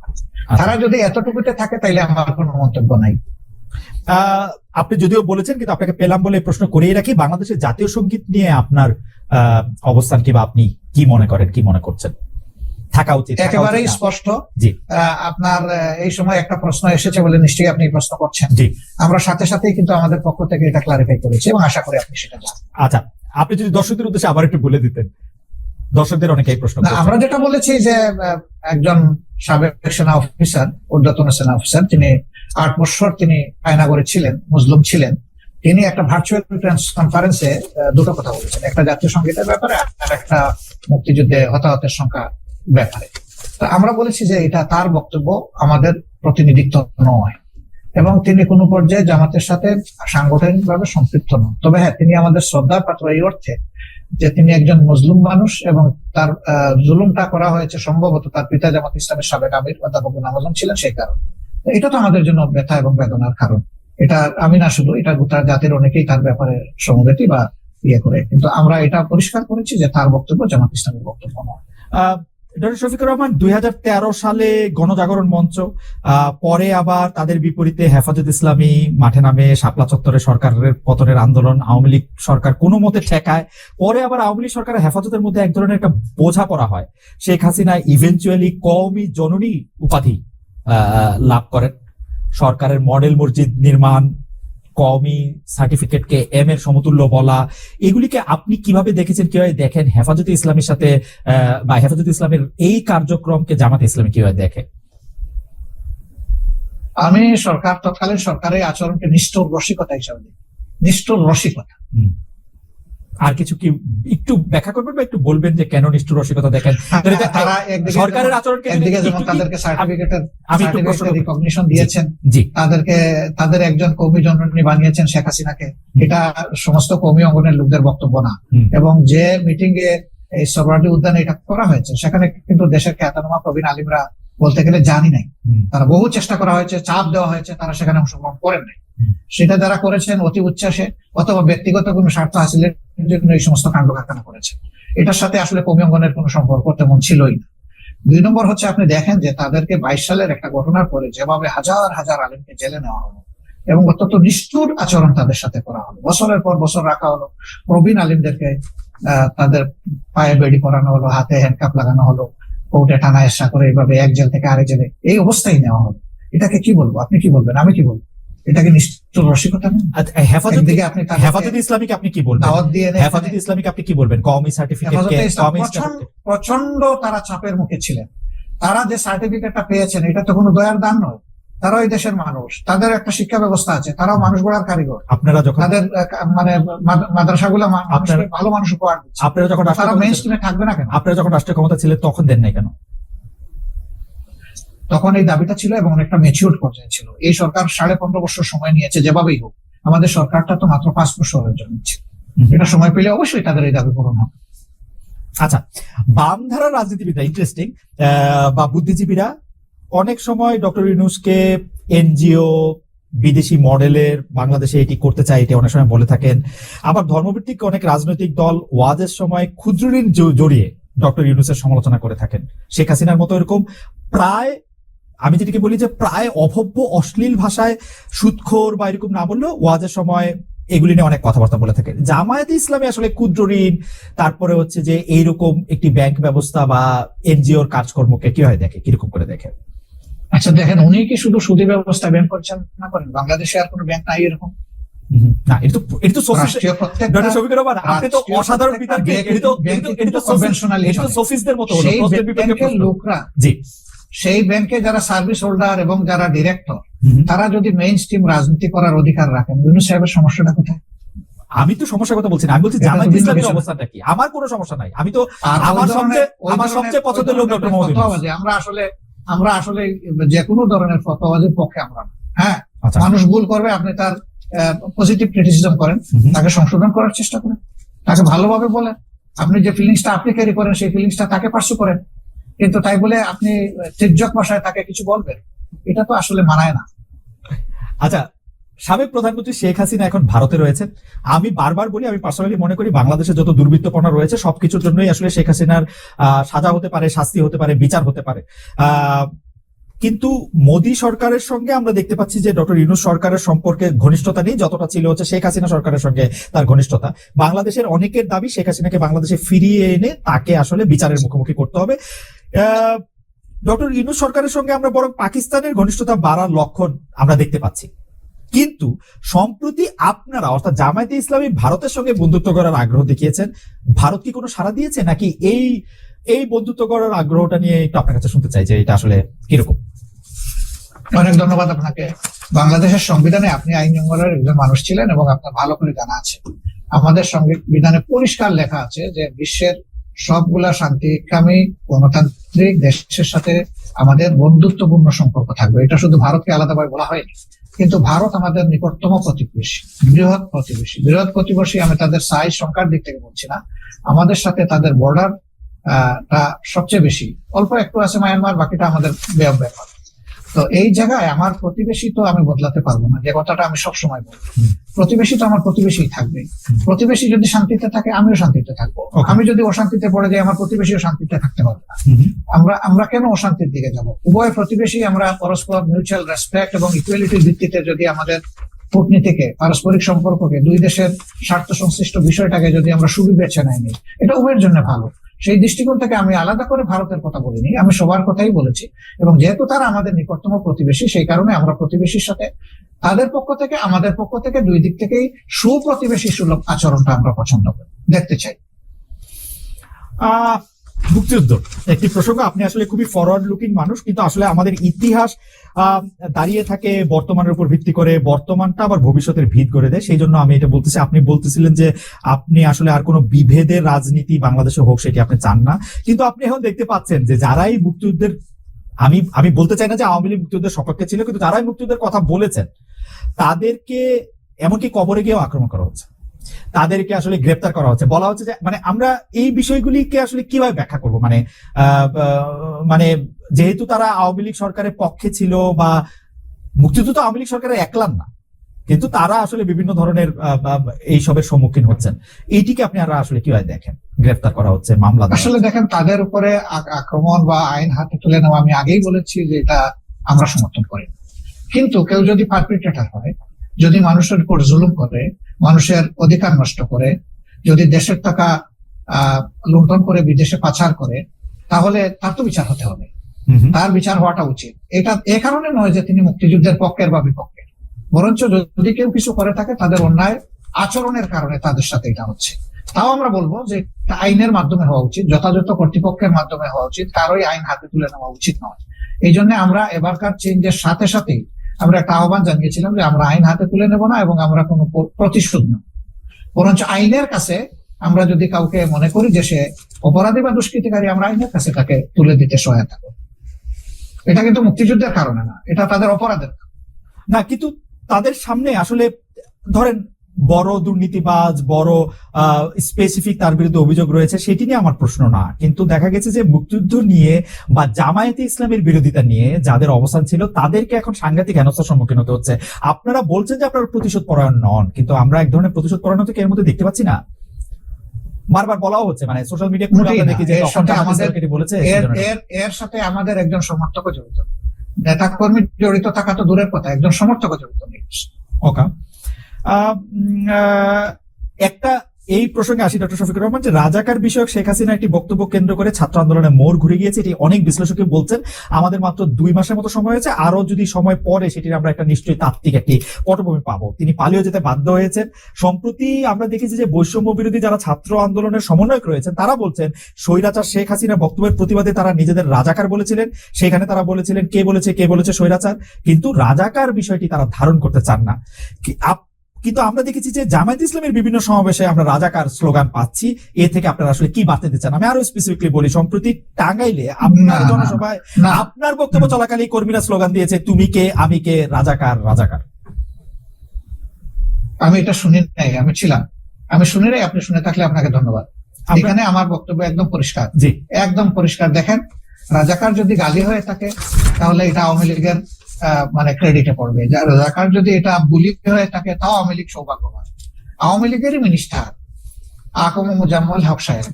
তারা যদি এতটুকুতে থাকে তাইলে আমার কোনো মন্তব্য নাই। আপনি যদিও বলেছেন, কিন্তু আপনাকে পেলাম বলে প্রশ্ন করেই রাখি, বাংলাদেশের জাতীয় সঙ্গীত নিয়ে আপনার অবস্থান কি, বা আপনি কি মনে করেন, কি মনে করছেন থাকা উচিত? একেবারেই স্পষ্ট। জি, আপনার এই সময় একটা প্রশ্ন এসেছে বলে নিশ্চয়ই আপনি প্রশ্ন করছেন। জি, আমরা সাথে সাথেই কিন্তু আমাদের পক্ষ থেকে এটা ক্লারিফাই করেছি, এবং আশা করি আপনি সেটা জানেন। আচ্ছা, আপনি যদি দর্শকদের উদ্দেশ্যে আবার একটু বলে দিতেন, দর্শকদের অনেকেই প্রশ্ন করছেন। আমরা যেটা বলেছি যে একজন সাবেক সেনা অফিসার, ঊর্ধ্বতন সেনা অফিসার, তিনি 8 বছর তিনি আয়নাগরে ছিলেন, মুসলিম ছিলেন। তিনি একটা ভার্চুয়াল কনফারেন্সে 2টো কথা বলেছেন, একটা জাতীয় সঙ্গীতের ব্যাপারে আর একটা মুক্তিযুদ্ধে হতাহতের সংখ্যা ব্যাপারে। তো আমরা বলেছি যে এটা তার বক্তব্য, আমাদের প্রতিনিধিত্ব নয়, এবং তিনি কোনো পর্যায়ে জামাতের সাথে সাংগঠনিকভাবে সম্পৃক্ত নন। তবে হ্যাঁ, তিনি আমাদের শ্রদ্ধার পাত্র এই অর্থে যে তিনি একজন মুসলিম মানুষ, এবং তার জুলুমটা করা হয়েছে সম্ভবত তার পিতা জামাত ইসলামের সাবেক আমির অধ্যাপক গোলাম আজম ছিলেন, সেই কারণে। এটা তো আমাদের জন্য ব্যথা এবং বেদনার কারণ। এটা আমি না শুধু, এটা গোটা জাতির অনেকেই তার ব্যাপারে সমবেতি বা করে, কিন্তু আমরা এটা পরিষ্কার করেছি যে তার বক্তব্য জামাত ইসলামের বক্তব্য নয়। ডক্টর শফিকুর রহমান, 2013 সালে গণজাগরণ মঞ্চ, পরে আবার তাদের বিপরীতে হেফাজত ইসলামী মাঠে নামে, শাপলা চত্বরে সরকারের পতনের আন্দোলন আওয়ামী লীগ সরকার কোনো মতে ঠেকায়। পরে আবার আওয়ামী লীগ সরকারের হেফাজতের মধ্যে এক ধরনের একটা বোঝাপড়া হয়। শেখ হাসিনা ইভেন্চুয়ালি কওমি জননী উপাধি লাভ করেন। সরকারের মডেল মসজিদ নির্মাণ, কওমি সার্টিফিকেটকে এম এর সমতুল্য বলা, এগুলিকে আপনি কিভাবে দেখেছেন, কিভাবে দেখেন? হেফাজতে ইসলামের সাথে বা হেফাজতে ইসলামের এই কার্যক্রমকে জামাত ইসলামী কিভাবে দেখে? আমি তৎকালীন সরকারের আচরণকে নিষ্ঠুর রসিকতা হিসাবে দেখি, নিষ্ঠুর রসিকতা। আর কিছু কি একটু ব্যাখ্যা করবেন বা একটু বলবেন যে কেন নিষ্ঠুর রসিকতা দেখেন? সরকারের আচরণকে একদিকে যেমন তাদেরকে সার্টিফিকেটের রিকগনিশন দিয়েছেন, তাদের একজন কওমি জননী বানিয়েছেন শেখ হাসিনাকে, এটা সমস্ত কওমি অঙ্গনের লোকদের বক্তব্য না। এবং যে মিটিং এ এই সোহরাওয়ার্দী উদ্যানে এটা করা হয়েছে, সেখানে কিন্তু দেশের খ্যাতনামা প্রবীণ আলিমরা বলতে গেলে জানি নাই। হুম, তারা বহু চেষ্টা করা হয়েছে, চাপ দেওয়া হয়েছে, তারা সেখানে অংশগ্রহণ করেন নাই। হুম। সেটা যারা করেছেন অতি উচ্ছ্বাসে অথবা ব্যক্তিগত কোনো স্বার্থ হাসিলের জন্য এই সমস্ত কাণ্ড কারখানা করেছে। এটার সাথে আসলে কমি অঙ্গনের কোনো সম্পর্ক তেমন ছিলই না। 2 নম্বর হচ্ছে, আপনি দেখেন যে তাদেরকে 22 সালের একটা ঘটনার পরে যেভাবে হাজার হাজার আলেমকে জেলে নেওয়া হলো এবং অত্যন্ত নিষ্ঠুর আচরণ তাদের সাথে করা হলো, বছরের পর বছর রাখা হলো, প্রবীণ আলিমদেরকে তাদের পায়ে বেড়ি পরানো হলো, হাতে হ্যান্ডকাপ লাগানো হলো, কোর্টে টানা এসা করে এইভাবে এক জেল থেকে আরেক জেলে এই অবস্থায় নেওয়া হলো। এটাকে কি বলবো? আপনি কি বলবেন? আমি কি বলবো? এটাকে নিষ্ঠুর রসিকতা না? আচ্ছা, হেফাজতে একদিকে আপনি তাদেরকে হেফাজতে ইসলামীকে আপনি কি বলবেন? দাওয়াত দিয়ে এনে হেফাজতে ইসলামীকে আপনি কি বলবেন? কওমি সার্টিফিকেট হেফাজতে ইসলাম কওমি প্রচন্ড তারা চাপের মুখে ছিলেন। তারা যে সার্টিফিকেটটা পেয়েছেন এটা তো কোনো দয়ার দান নয়। তারাও এই দেশের মানুষ, তাদের একটা শিক্ষা ব্যবস্থা আছে, তারাও মানুষ গড়ার কারিগর। আপনারা যখন তাদের মানে মাদ্রাসাগুলো মানুষকে ভালো মানুষ উপহার দিচ্ছে। আপনারা যখন তারা মেইন স্ট্রিমে থাকবে না কেন? আপনারা যখন রাষ্ট্রীয় ক্ষমতা ছিলেন তখন দেন নাই কেন? তখন এই দাবিটা ছিল এবং অনেকটা ম্যাচিউরড পর্যায়ে ছিল। এই সরকার 15.5 বছর সময় নিয়েছে, যেভাবেই হোক। আমাদের সরকারটা তো মাত্র 5 বছরের জন্য ছিল। এটা সময় পেলে অবশ্যই তাদের এই দাবি পূরণ হবে। আচ্ছা, বাম ধারার রাজনীতিবিদরা ইন্টারেস্টিং বা বুদ্ধিজীবীরা অনেক সময় ডক্টর ইউনূসকে এনজিও বিদেশি মডেলের বাংলাদেশে এটি করতে চায় এটি অনেক সময় বলে থাকেন। আবার ধর্মভিত্তিক অনেক রাজনৈতিক দল ওয়াজের সময় ক্ষুদ্র ঋণ জড়িয়ে ডক্টর ইউনূসের সমালোচনা করে থাকেন। শেখ হাসিনার মতো এরকম প্রায়, আমি যেটাকে বলি যে প্রায় অভব্য অশ্লীল ভাষায় সুদখোর বা এরকম না বললেও ওয়াজের সময় এগুলি নিয়ে অনেক কথাবার্তা বলে থাকে। জামায়াতে ইসলামী আসলে ক্ষুদ্র ঋণ, তারপরে হচ্ছে যে এইরকম একটি ব্যাংক ব্যবস্থা বা এনজিওর কাজকর্মকে কিভাবে দেখে, কিরকম করে দেখে? আচ্ছা দেখেন, উনি কি শুধু সুদী ব্যবস্থা ব্যাংক পরিচালনা করেন? বাংলাদেশে আর কোনো ব্যাংক নাই এরকম? না, এটা তো রাষ্ট্রীয় প্রত্যেকটা ডক্টর শফিকুর রহমান, আপনি তো অসাধারণ বিতর্ক, সোফিস্টদের মতো হলো প্রশ্নের বিপক্ষে প্রশ্ন। লোকরা, জি, সেই ব্যাংকে যারা সার্ভিস হোল্ডার এবং যারা ডিরেক্টর, তারা যদি মেইন স্ট্রিম রাজনীতি করার অধিকার রাখেন, ইউনূস সাহেবের সমস্যাটা কোথায়? আমি তো সমস্যার কথা বলছি না, আমি বলছি জামায়াত ইসলামীর অবস্থাটা কি। আমার কোনো সমস্যা নাই, আমি তো আমার সবচেয়ে পছন্দের লোক ডক্টর মোহাম্মদ ইউনূস। আমরা আসলে যে কোনো ধরনের ফতোয়াবাজির পক্ষে আমরা না। হ্যাঁ, আচ্ছা, মানুষ ভুল করবে, আপনি তার পজিটিভ ক্রিটিসিজম করেন, তাকে সংশোধন করার চেষ্টা করেন, তাকে ভালোভাবে বলেন। আপনি যে ফিলিংসটা আপনি ক্যারি করেন সেই ফিলিংসটা তাকে পার্সু করেন, কিন্তু তাই বলে আপনি তির্যক ভাষায় তাকে কিছু বলবেন, এটা তো আসলে মানায় না। আচ্ছা, সাবেক প্রধানমন্ত্রী শেখ হাসিনা এখন ভারতে রয়েছেন। আমি বারবার বলি, আমি পার্সোনালি মনে করি বাংলাদেশে যত দুর্বৃত্তপনা রয়েছে সবকিছুর জন্যই আসলে শেখ হাসিনার সাজা হতে পারে, শাস্তি হতে পারে, বিচার হতে পারে। কিন্তু মোদী সরকারের সঙ্গে আমরা দেখতে পাচ্ছি যে ডক্টর ইউনূস সরকারের সম্পর্কে ঘনিষ্ঠতা নেই যতটা ছিল হচ্ছে শেখ হাসিনা সরকারের সঙ্গে তার ঘনিষ্ঠতা। বাংলাদেশের অনেকের দাবি শেখ হাসিনাকে বাংলাদেশে ফিরিয়ে এনে তাকে আসলে বিচারের মুখোমুখি করতে হবে। ডক্টর ইউনূস সরকারের সঙ্গে আমরা বরং পাকিস্তানের ঘনিষ্ঠতা বাড়ার লক্ষণ আমরা দেখতে পাচ্ছি। কিন্তু সম্প্রতি আপনারা অর্থাৎ জামায়াতে ইসলামী ভারতের সঙ্গে বন্ধুত্ব করার আগ্রহ দেখিয়েছেন। ভারত কি কোনো সাড়া দিয়েছে, নাকি এই বন্ধুত্ব করার আগ্রহটা নিয়ে একটু আপনার কাছে শুনতে চাই যে এটা আসলে কিরকম? অনেক ধন্যবাদ আপনাকে। বাংলাদেশের সংবিধানে আপনি আইন জঙ্গলের একজন মানুষ ছিলেন এবং আপনার ভালো করে জানা আছে, আমাদের সংবিধানে পরিষ্কার লেখা আছে যে বিশ্বের সবগুলা শান্তিকামী গণতান্ত্রিক দেশের সাথে আমাদের বন্ধুত্বপূর্ণ সম্পর্ক থাকবে। এটা শুধু ভারতকে আলাদাভাবে বলা হয়নি, কিন্তু ভারত আমাদের নিকটতম প্রতিবেশী, বৃহৎ প্রতিবেশী। আমি তাদের সাইজ সংখ্যার দিক থেকে বলছি না, আমাদের সাথে তাদের বর্ডার সবচেয়ে বেশি। অল্প একটু আছে মায়ানমার, বাকিটা আমাদের ব্যাপার। তো এই জায়গায় আমার প্রতিবেশী তো আমি বদলাতে পারবো না, যে কথাটা আমি সবসময় বলি। প্রতিবেশী তো আমার প্রতিবেশী থাকবে। প্রতিবেশী যদি শান্তিতে থাকে আমিও শান্তিতে থাকবো। আমি যদি অশান্তিতে পড়ে যাই আমার প্রতিবেশীও শান্তিতে থাকতে পারবে না। আমরা কেন অশান্তির দিকে যাব? উভয় প্রতিবেশী আমরা পরস্পর মিউচুয়াল রেসপেক্ট এবং ইকুয়ালিটির ভিত্তিতে যদি আমাদের কূটনীতিকে, পারস্পরিক সম্পর্ককে, দুই দেশের স্বার্থ সংশ্লিষ্ট বিষয়টাকে যদি আমরা সুবিবেচনায় নিই, এটা উভয়ের জন্য ভালো। সেই দৃষ্টিকোণ থেকে আমি আলাদা করে ভারতের কথা বলিনি, আমি সবার কথাই বলেছি। এবং যেহেতু তারা আমাদের নিকটতম প্রতিবেশী, সেই কারণে আমরা প্রতিবেশীর সাথে তাদের পক্ষ থেকে আমাদের পক্ষ থেকে দুই দিক থেকেই সুপ্রতিবেশী সুলভ আচরণটা আমরা পছন্দ করি, দেখতে চাই। মুক্তিযুদ্ধ একটি প্রসঙ্গ। আপনি আসলে খুবই ফরওয়ার্ড লুকিং মানুষ, কিন্তু আসলে আমাদের ইতিহাস দাঁড়িয়ে থাকে বর্তমানের উপর ভিত্তি করে, বর্তমানটা আবার ভবিষ্যতের ভিত করে দেয়। সেই জন্য আমি এটা বলতেছি, আপনি বলতেছিলেন যে আপনি আসলে আর কোনো বিভেদের রাজনীতি বাংলাদেশে হোক সেটি আপনি চান না, কিন্তু আপনি এখন দেখতে পাচ্ছেন যে যারাই মুক্তিযুদ্ধের, আমি বলতে চাই না যে আওয়ামী লীগ মুক্তিযুদ্ধের সপক্ষে ছিল, কিন্তু যারাই মুক্তিযুদ্ধের কথা বলেছেন তাদেরকে এমনকি কবরে গিয়েও আক্রমণ করা হচ্ছে। তাদেরকে আসলে গ্রেপ্তার করা হচ্ছে, বলা হচ্ছে যে মানে আমরা এই বিষয়গুলিকে আসলে কিভাবে ব্যাখ্যা করব, মানে মানে যেহেতু তারা আওয়ামী লীগ সরকারের পক্ষে ছিল, বা মুক্তিযুদ্ধ তো আওয়ামী লীগ সরকারের একলান না, কিন্তু তারা আসলে বিভিন্ন ধরনের এইসবের সম্মুখীন হচ্ছেন, এইটিকে আপনারা আসলে কিভাবে দেখেন? গ্রেফতার করা হচ্ছে, মামলা দেওয়া আসলে দেখেন, তাদের উপরে আক্রমণ বা আইন হাতে তুলে নেওয়া, আমি আগেই বলেছি যে এটা আমরা সমর্থন করি না। কিন্তু কেউ যদি পারপিট্রেটর হয়, যদি মানুষের উপর জুলুম করে, মানুষের অধিকার নষ্ট করে, যদি দেশের টাকা লুণ্ঠন করে বিদেশে পাচার করে, তাহলে তার তো বিচার হতে হবে, তার বিচার হওয়াটা উচিত। এটা এ কারণে নয় যে তিনি মুক্তিযুদ্ধের পক্ষের বা বিপক্ষের, বরঞ্চ যদি কেউ কিছু করে থাকে তাদের অন্যায় আচরণের কারণে তাদের সাথে এটা হচ্ছে। তাও আমরা বলবো যে আইনের মাধ্যমে হওয়া উচিত, যথাযথ কর্তৃপক্ষের মাধ্যমে হওয়া উচিত, কারোই আইন হাতে তুলে নেওয়া উচিত নয়। এই জন্য আমরা এবারকার চেঞ্জের সাথে সাথেই আমরা একটা আহ্বান জানিয়েছিলাম যে আমরা আইন হাতে তুলে নেব না এবং আমরা কোনো প্রতিশোধ নেব, বরঞ্চ আইনের কাছে আমরা যদি কাউকে মনে করি যে সে অপরাধী বা দুষ্কৃতিকারী, আমরা আইনের কাছে তাকে তুলে দিতে সহায়তা করব। এটা কিন্তু মুক্তিযুদ্ধের কারণে না, এটা তাদের অপরাধের না। কিন্তু তাদের সামনে আসলে ধরেন বড় দুর্নীতিবাজ, বড় স্পেসিফিক তার বিরুদ্ধে অভিযোগ রয়েছে, সেটি নিয়ে আমার প্রশ্ন না। কিন্তু দেখা গেছে যে মুক্তিযুদ্ধ নিয়ে বা জামায়াতে ইসলামের বিরোধিতা নিয়ে যাদের অবস্থান ছিল, তাদেরকে এখন সাংঘাতিক হেনস্থার সম্মুখীন হতে হচ্ছে। আপনারা বলছেন যে আপনারা প্রতিশোধ পরায়ণ নন, কিন্তু আমরা এক ধরনের প্রতিশোধ পরায়ণতা এর মধ্যে দেখতে পাচ্ছি না। বারবার বলাও হচ্ছে, মানে সোশ্যাল মিডিয়া দেখি যে বলেছে এর সাথে আমাদের একজন সমর্থক জড়িত, নেতা কর্মী জড়িত থাকা তো দূরের কথা, একজন সমর্থক জড়িত নেই। ওকে, একটা এই প্রসঙ্গে আসি ডক্টর শফিকুর রহমান, যে রাজাকার বিষয়ক শেখ হাসিনা একটি বক্তব্য কেন্দ্র করে ছাত্র আন্দোলনের মোড় ঘুরে গিয়েছে, এটি অনেক বিশ্লেষকই বলছেন। আমাদের মাত্র 2 মাসের মতো সময় হয়েছে, আরো যদি সময় পরে সেটির আমরা একটা নিশ্চয়ই তাত্ত্বিক একটি পটভূমি পাবো। তিনি পালিয়ে যেতে বাধ্য হয়েছেন। সম্প্রতি আমরা দেখেছি যে বৈষম্য বিরোধী যারা ছাত্র আন্দোলনের সমন্বয়ক রয়েছেন, তারা বলছেন স্বৈরাচার শেখ হাসিনার বক্তব্যের প্রতিবাদে তারা নিজেদের রাজাকার বলেছিলেন। সেখানে তারা বলেছিলেন কে বলেছে স্বৈরাচার, কিন্তু রাজাকার বিষয়টি তারা ধারণ করতে চান না। কিন্তু আমরা দেখেছি যে জামায়াত ইসলামের বিভিন্ন সমাবেশে আমরা রাজাকার স্লোগান পাচ্ছি। এ থেকে আপনারা আসলে কি বার্তা দিচ্ছেন? আমি আরো স্পেসিফিকলি বলি, সম্প্রতি টাঙ্গাইলে আপনার জনসভায় আপনার বক্তব্য চলাকালীন কর্মীরা স্লোগান দিয়েছে তুমি কে আমি কে, রাজাকার রাজাকার। আমি এটা শুনি নাই, আমি ছিলাম, আমি শুনি নাই। আপনি শুনে থাকলে আপনাকে ধন্যবাদ। এখানে আমার বক্তব্য একদম পরিষ্কার, জি একদম পরিষ্কার। দেখেন, রাজাকার যদি গালি হয়ে থাকে তাহলে এটা আওয়ামী লীগের মানে ক্রেডিটে পড়বে। রাজাকার যদি এটা বুলি হয়ে থাকে তাও আওয়ামী লীগ সৌভাগ্যবান। আওয়ামী লীগেরই মিনিস্টার আকম মুজাম্মল হক সাহেব,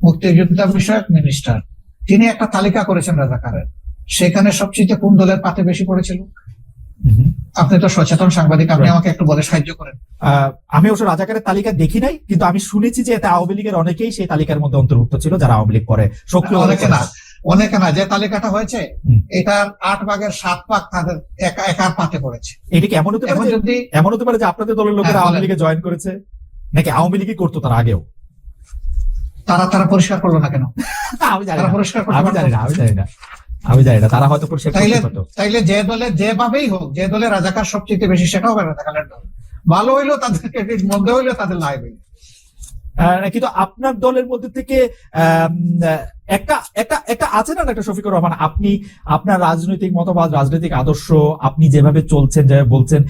মুক্তিযোদ্ধা বিষয়ক মিনিস্টার, তিনি একটা তালিকা করেছেন রাজাকারের। সেখানে সবচেয়ে কোন দলের পাতে বেশি পড়েছিল? আপনি তো সচেতন সাংবাদিক, আপনি আমাকে একটু বলে সাহায্য করেন। আমি অবশ্য রাজাকারের তালিকা দেখি নাই, কিন্তু আমি শুনেছি যে এতে আওয়ামী লীগের অনেকেই সেই তালিকার মধ্যে অন্তর্ভুক্ত ছিল, যারা আওয়ামী লীগ পরে সক্রিয়। অনেকে না, যে তালিকাটা হয়েছে এটার 8 ভাগের 7 ভাগ তাদের একার পাতে পড়েছে। এটা কি এমন হতে পারে যে আপনাদের দলের লোকেরা আওয়ামী লীগে জয়েন করেছে, নাকি আওয়ামী লীগই করতো তার আগেও? তারা পরিষ্কার করলো না কেন? আমি জানি না, তারা হয়তো পরিষ্কার করতো। তাইলে যে দলে যেভাবেই হোক, যে দলে রাজাকার সবচেয়ে বেশি, সেটাও রাজাকারের দল। ভালো হইলো তাদের ক্রেডিট, মন্দ হইলো তাদের লাইভ। কিন্তু আপনার দলের মধ্যে থেকে একটা আছে না একটা শফিকুর রহমান, আপনি আপনার রাজনৈতিক মতবাদ, রাজনৈতিক আদর্শ, আপনি যেভাবে চলছেন, যেভাবে বলছেন,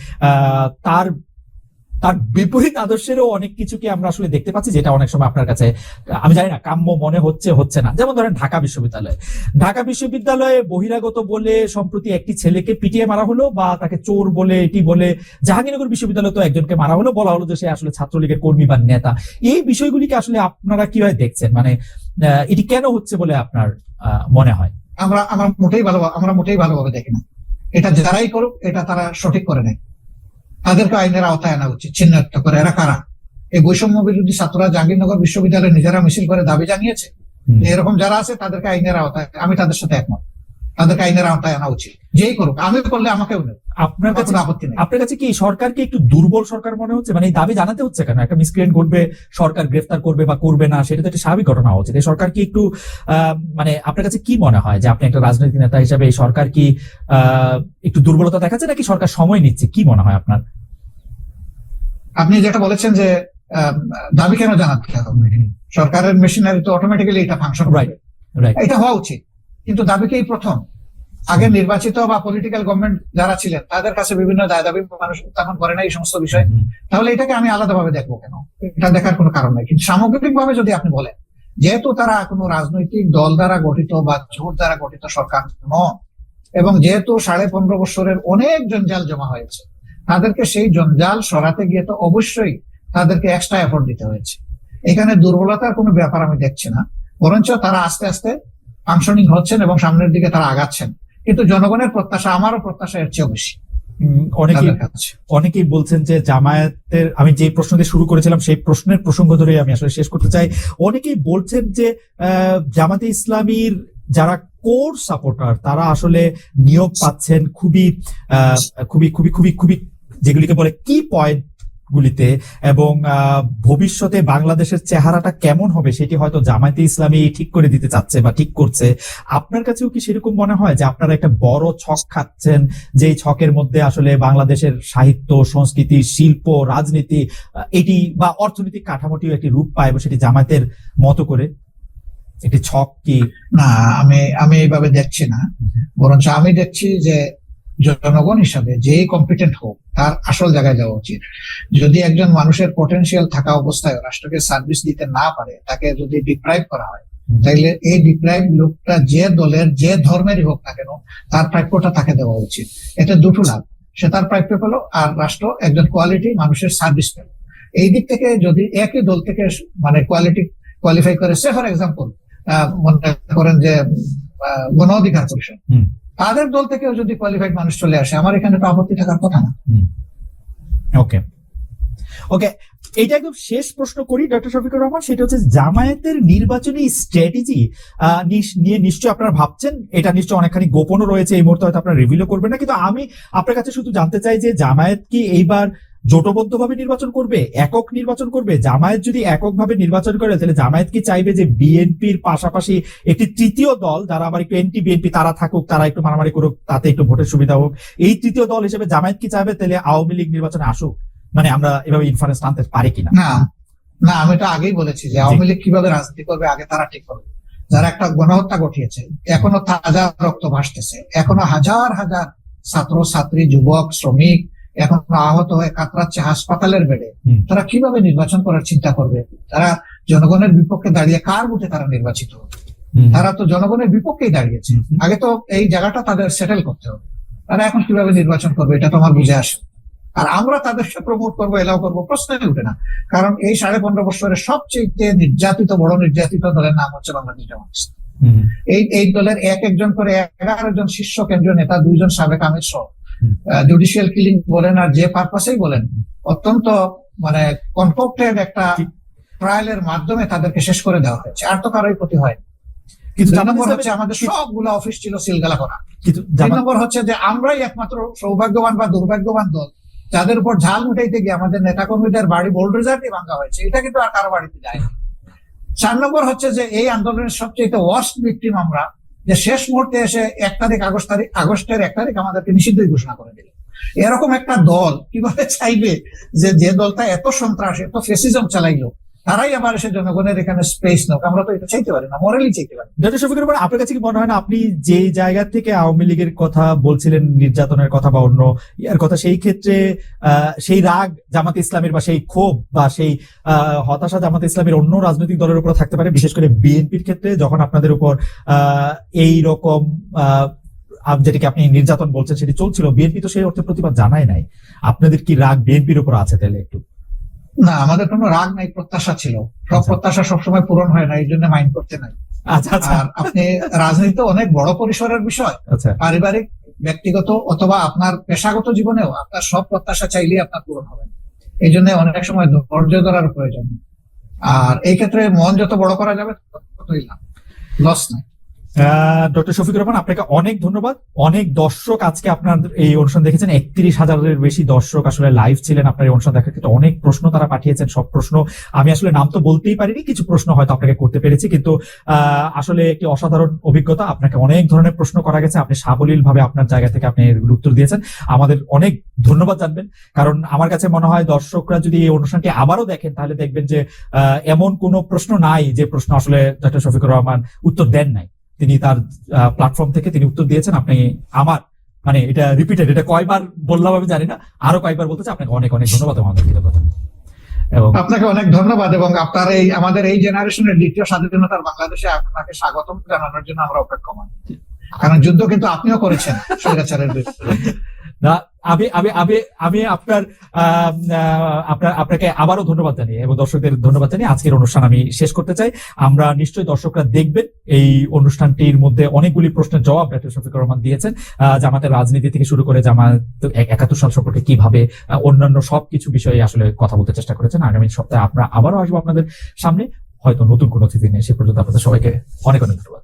তার বিপরীত আদর্শেরও অনেক কিছুকে আমরা আসলে দেখতে পাচ্ছি, যেটা অনেক সময় আপনার কাছে আমি জানি না কাম্য মনে হচ্ছে না। যেমন ধরেন ঢাকা বিশ্ববিদ্যালয়ে বহিরাগত বলে সম্প্রতি একটি ছেলেকে পিটিয়ে মারা হলো, বা তাকে চোর বলে এটি বলে জাহাঙ্গীরনগর বিশ্ববিদ্যালয়ে তো একজনকে মারা হলো, বলা হলো যে সে আসলে ছাত্রলীগের কর্মী বা নেতা। এই বিষয়গুলিকে আসলে আপনারা কিভাবে দেখছেন? মানে এটি কেন হচ্ছে বলে আপনার মনে হয়? আমরা মোটেই ভালোভাবে দেখি না। এটা যারাই করুক, এটা তারা সঠিক করে নেয়। তাদেরকে আইনের আওতায় আনা উচিত, চিহ্নিত করে এরা কারা। এই বৈষম্য বিরোধী ছাত্ররা জাহাঙ্গীরনগর বিশ্ববিদ্যালয়ে নিজেরা মিছিল করে দাবি জানিয়েছে, এরকম যারা আছে তাদেরকে আইনের আওতায়, আমি তাদের সাথে একমত, তাদেরকে আইনের আওতায় আনা উচিত। যেই করুক, আমি করলে আমাকেও নেই। আপনার কাছে কি সরকারকে একটু দুর্বল সরকার মনে হচ্ছে? মানে এই দাবি জানাতে হচ্ছে কেন? একটা মিসক্রিয়েন্ট ঘটবে, সরকার গ্রেফতার করবে বা করবে না, সেটা তো একটা স্বাভাবিক ঘটনা হওয়া উচিত। এই সরকার কি একটু মানে আপনার কাছে কি মনে হয় যে আপনি একটা রাজনৈতিক নেতা হিসেবে এই সরকার কি একটু দুর্বলতা দেখাচ্ছে, নাকি সরকার সময় নিচ্ছে? কি মনে হয় আপনার? আপনি যেটা বলেছেন যে দাবি কেন জানাতে হবে, সরকারের মেশিনারি তো অটোমেটিক্যালি এটা ফাংশন করবে, এটা হওয়া উচিত। কিন্তু দাবিকেই প্রথম আগে নির্বাচিত বা পলিটিক্যাল গভর্নমেন্ট যারা ছিলেন তাদের কাছে বিভিন্ন দায় দাবি মানুষ উত্থাপন করে না এই সমস্ত বিষয়, তাহলে এটাকে আমি আলাদাভাবে দেখবো কেন? এটা দেখার কোনো কারণ নেই। কিন্তু সামগ্রিকভাবে যদি আপনি বলেন, যেহেতু তারা কোনো রাজনৈতিক দল দ্বারা গঠিত বা জোট দ্বারা গঠিত সরকার নয়, এবং যেহেতু 15.5 বছরের অনেক জঞ্জাল জমা হয়েছে, তাদেরকে সেই জঞ্জাল সরাতে গিয়ে তো অবশ্যই তাদেরকে এক্সট্রা এফোর্ট দিতে হয়েছে। এখানে দুর্বলতার কোনো ব্যাপার আমি দেখছি না, বরঞ্চ তারা আস্তে আস্তে ফাংশনিং হচ্ছেন এবং সামনের দিকে তারা আগাচ্ছেন। কিন্তু জনগণের প্রত্যাশা, আমারও প্রত্যাশা এর চেয়েও বেশি। অনেকেই বলছেন যে জামায়াতের, আমি যে প্রশ্ন দিয়ে শুরু করেছিলাম সেই প্রশ্নের প্রসঙ্গ ধরে আমি আসলে শেষ করতে চাই। অনেকেই বলছেন যে জামাতে ইসলামীর যারা কোর সাপোর্টার তারা আসলে নিয়োগ পাচ্ছেন খুবই খুবই খুবই খুবই খুবই যেগুলিকে বলে কি পয়েন্ট গুলিতে, এবং ভবিষ্যতে বাংলাদেশের চেহারাটা কেমন হবে সেটি হয়তো জামায়াতে ইসলামী ঠিক করে দিতে চাচ্ছে বা ঠিক করছে। আপনার কাছেও কি সেরকম মনে হয় যে আপনারা একটা বড় ছক খাচ্ছেন, যেই ছকের মধ্যে আসলে বাংলাদেশের সাহিত্য, সংস্কৃতি, শিল্প, রাজনীতি এটি বা অর্থনৈতিক কাঠামোটিও একটি রূপ পায় এবং সেটি জামায়াতের মতো করে একটি ছক? কি না, আমি এইভাবে দেখছি না, বরঞ্চ আমি দেখছি যে জনগণ হিসাবে যেই কম্পিটেন্ট হোক তার আসল জায়গায় যাওয়া উচিত। যদি একজন মানুষের পটেনশিয়াল থাকা অবস্থায় রাষ্ট্রকে সার্ভিস দিতে না পারে, তাকে যদি ডিপ্রাইভ করা হয়, তাইলে এই ডিপ্রাইভ লোকটা যে দলের যে ধর্মেরই হোক না কেন তার প্রাপ্যটা তাকে দেওয়া উচিত। এতে দুটো লাভ, সে তার প্রাপ্য পেলো আর রাষ্ট্র একজন কোয়ালিটি মানুষের সার্ভিস পেল। এই দিক থেকে যদি একই দল থেকে মানে কোয়ালিফাই করে, সে ফর এক্সাম্পল মনে করেন যে গণ অধিকার পরিষদ, তাদের দল থেকেও যদি কোয়ালিফাইড মানুষ চলে আসে, আমার এখানে তো আপত্তি থাকার কথা না। ওকে ওকে, এইটা একদম শেষ প্রশ্ন করি ডক্টর শফিকুর রহমান, সেটা হচ্ছে জামায়াতের নির্বাচনী স্ট্র্যাটেজি নিয়ে নিশ্চয়ই আপনারা ভাবছেন, এটা নিশ্চয়ই অনেকখানি গোপনও রয়েছে, এই মুহূর্তে হয়তো আপনারা রিভিলও করবেন না, কিন্তু আমি আপনার কাছে শুধু জানতে চাই যে জামায়াত কি এইবার জোটবদ্ধভাবে নির্বাচন করবে, একক নির্বাচন করবে? জামায়াত যদি এককভাবে নির্বাচন করে তাহলে জামায়াত কি চাইবে যে বিএনপির পাশাপাশি একটি তৃতীয় দল যারা আবার একটু এন্টি বিএনপি তারা থাকুক, তারা একটু মারামারি করুক, তাতে একটু ভোটের সুবিধা হোক, এই তৃতীয় দল হিসেবে জামায়াত কি চাইবে তাহলে আওয়ামী লীগ নির্বাচনে আসুক? মানে আমরা এভাবে ইনফারেন্স আনতে পারি কিনা? না না, আমি তো আগেই বলেছি যে আওয়ামী লীগ কিভাবে রাজনীতি করবে আগে তারা ঠিক করবে। যারা একটা গণহত্যা ঘটিয়েছে, এখনো তাজা রক্ত ভাসতেছে, এখনো হাজার হাজার ছাত্র ছাত্রী, যুবক, শ্রমিক এখন আহত হয়ে কাতরাচ্ছে হাসপাতালের বেডে, তারা কিভাবে নির্বাচন করার চিন্তা করবে? তারা জনগণের বিপক্ষে দাঁড়িয়ে কার ভোটে তারা নির্বাচিত হবে? তারা তো জনগণের বিপক্ষেই দাঁড়িয়েছে। আগে তো এই জায়গাটা তাদের সেটেল করতে হবে। তারা এখন কিভাবে নির্বাচন করবে এটা তো আমার বুঝে আসে। আর আমরা তাদেরকে প্রমোট করবো, এলাও করবো, প্রশ্নই উঠে না। কারণ এই 15.5 বছরের সবচেয়ে নির্যাতিত, বড় নির্যাতিত দলের নাম হচ্ছে বাংলাদেশ জামাত ইসলামী। এই দলের একজন করে 11 জন শীর্ষ কেন্দ্রীয় নেতা, 2 জন সাবেক আমির সহ জুডিশিয়াল কিলিং বলেন আর যে পারপাসেই বলেন, অত্যন্ত মানে কনকক্টেড একটা ট্রায়ালের মাধ্যমে তাদেরকে শেষ করে দেওয়া হয়েছে। আর তো কারোই ক্ষতি হয়। কিন্তু 2 নম্বর হচ্ছে আমাদের সবগুলো অফিস ছিল সিলগালা করা। 3 নম্বর হচ্ছে যে আমরাই একমাত্র সৌভাগ্যবান বা দুর্ভাগ্যবান দল যাদের উপর ঝাল উঠাইতে গিয়ে আমাদের নেতাকর্মীদের বাড়ি বোল্ডোজার দিয়ে ভাঙা হয়েছে। এটা কিন্তু আর কারো বাড়িতে যায় না। 4 নম্বর হচ্ছে যে এই আন্দোলনের সবচেয়ে ওয়ার্স্ট ভিকটিম আমরা, যে শেষ মুহূর্তে এসে আগস্টের 1 তারিখ আমাদেরকে নিষিদ্ধই ঘোষণা করে দিল। এরকম একটা দল কিভাবে চাইবে যে দলটা এত সন্ত্রাস, এত ফেসিজম চালাইলো, তারাই আবার এসে জনগণের এখানে স্পেস নোক? আমরা তো এটা চাইতে পারি না, মরালি চাইতে পারি। ডক্টর শফিকুর রহমান, আপনার কাছে কি মনে হয় না আপনি যে জায়গা থেকে আওয়ামী লীগের কথা বলছিলেন, নির্যাতনের কথা বা অন্য ইয়ার কথা, সেই ক্ষেত্রে সেই রাগ জামাত ইসলামের বা সেই ক্ষোভ বা সেই হতাশা জামাত ইসলামের অন্য রাজনৈতিক দলের উপর থাকতে পারে, বিশেষ করে বিএনপির ক্ষেত্রে যখন আপনাদের উপর এই রকম যেটাকে আপনি নির্যাতন বলছেন সেটি চলছিল, বিএনপি তো সেই অর্থে প্রতিবাদ জানায় নাই। আপনাদের কি রাগ বিএনপির উপর আছে তাহলে? একটু না, আমাদের কোনো রাগ নাই, প্রত্যাশা ছিল। সব প্রত্যাশা সবসময় পূরণ হয় না, এই জন্য মাইন্ড করতে নাই। আর আপনি রাজনীতি অনেক বড় পরিসরের বিষয়, পারিবারিক, ব্যক্তিগত অথবা আপনার পেশাগত জীবনেও আপনার সব প্রত্যাশা চাইলেই আপনার পূরণ হবে। এই জন্য অনেক সময় ধৈর্য ধরার প্রয়োজন। আর এই ক্ষেত্রে মন যত বড় করা যাবে ততই লাভ, লস নাই। ডক্টর শফিকুর রহমান, আপনাকে অনেক ধন্যবাদ। অনেক দর্শক আজকে আপনার এই অনুষ্ঠান দেখেছেন, 31,000-এর বেশি দর্শক আসলে লাইভ ছিলেন আপনার এই অনুষ্ঠান দেখার ক্ষেত্রে। অনেক প্রশ্ন তারা পাঠিয়েছেন, সব প্রশ্ন আমি আসলে নাম তো বলতেই পারিনি, কিছু প্রশ্ন হয়তো আপনাকে করতে পেরেছি, কিন্তু আসলে একটি অসাধারণ অভিজ্ঞতা। আপনাকে অনেক ধরনের প্রশ্ন করা গেছে, আপনি সাবলীল ভাবে আপনার জায়গা থেকে আপনি উত্তর দিয়েছেন। আমাদের অনেক ধন্যবাদ জানবেন, কারণ আমার কাছে মনে হয় দর্শকরা যদি এই অনুষ্ঠানটি আবারও দেখেন তাহলে দেখবেন যে এমন কোনো প্রশ্ন নাই যে প্রশ্ন আসলে ডক্টর শফিকুর রহমান উত্তর দেন নাই। তিনি তার প্ল্যাটফর্ম থেকে তিনি উত্তর দিয়েছেন। আপনি আমার মানে এটা রিপিটেড, এটা কয়বার বললাম আমি জানি না, আরো কয়েকবার বলতে চাই। আপনাকে অনেক অনেক ধন্যবাদ এবং আমাদের কৃতজ্ঞতা। এবং আপনাকে অনেক ধন্যবাদ, এবং আপনার এই আমাদের এই জেনারেশনের দ্বিতীয় স্বাধীনতার বাংলাদেশে আপনাকে স্বাগতম জানানোর জন্য আমরা অপেক্ষমান। কারণ যুদ্ধ কিন্তু আপনিও করেছেন স্বৈরাচারের বিরুদ্ধে। না, আমি আমি আমি আমি আপনার আপনাকে আবারও ধন্যবাদ জানিয়ে এবং দর্শকদের ধন্যবাদ জানিয়ে আজকের অনুষ্ঠান আমি শেষ করতে চাই। আমরা নিশ্চয়ই দর্শকরা দেখবেন এই অনুষ্ঠানটির মধ্যে অনেকগুলি প্রশ্নের জবাব ডক্টর শফিকুর রহমান দিয়েছেন। জামাতের রাজনীতি থেকে শুরু করে জামাত 71 সাল সম্পর্কে কিভাবে অন্যান্য সবকিছু বিষয়ে আসলে কথা বলতে চেষ্টা করেছেন। আগামী সপ্তাহে আমরা আবারও আসবো আপনাদের সামনে, হয়তো নতুন কোনো অতিথি নিয়ে। সে পর্যন্ত আপনাদের সবাইকে অনেক অনেক ধন্যবাদ।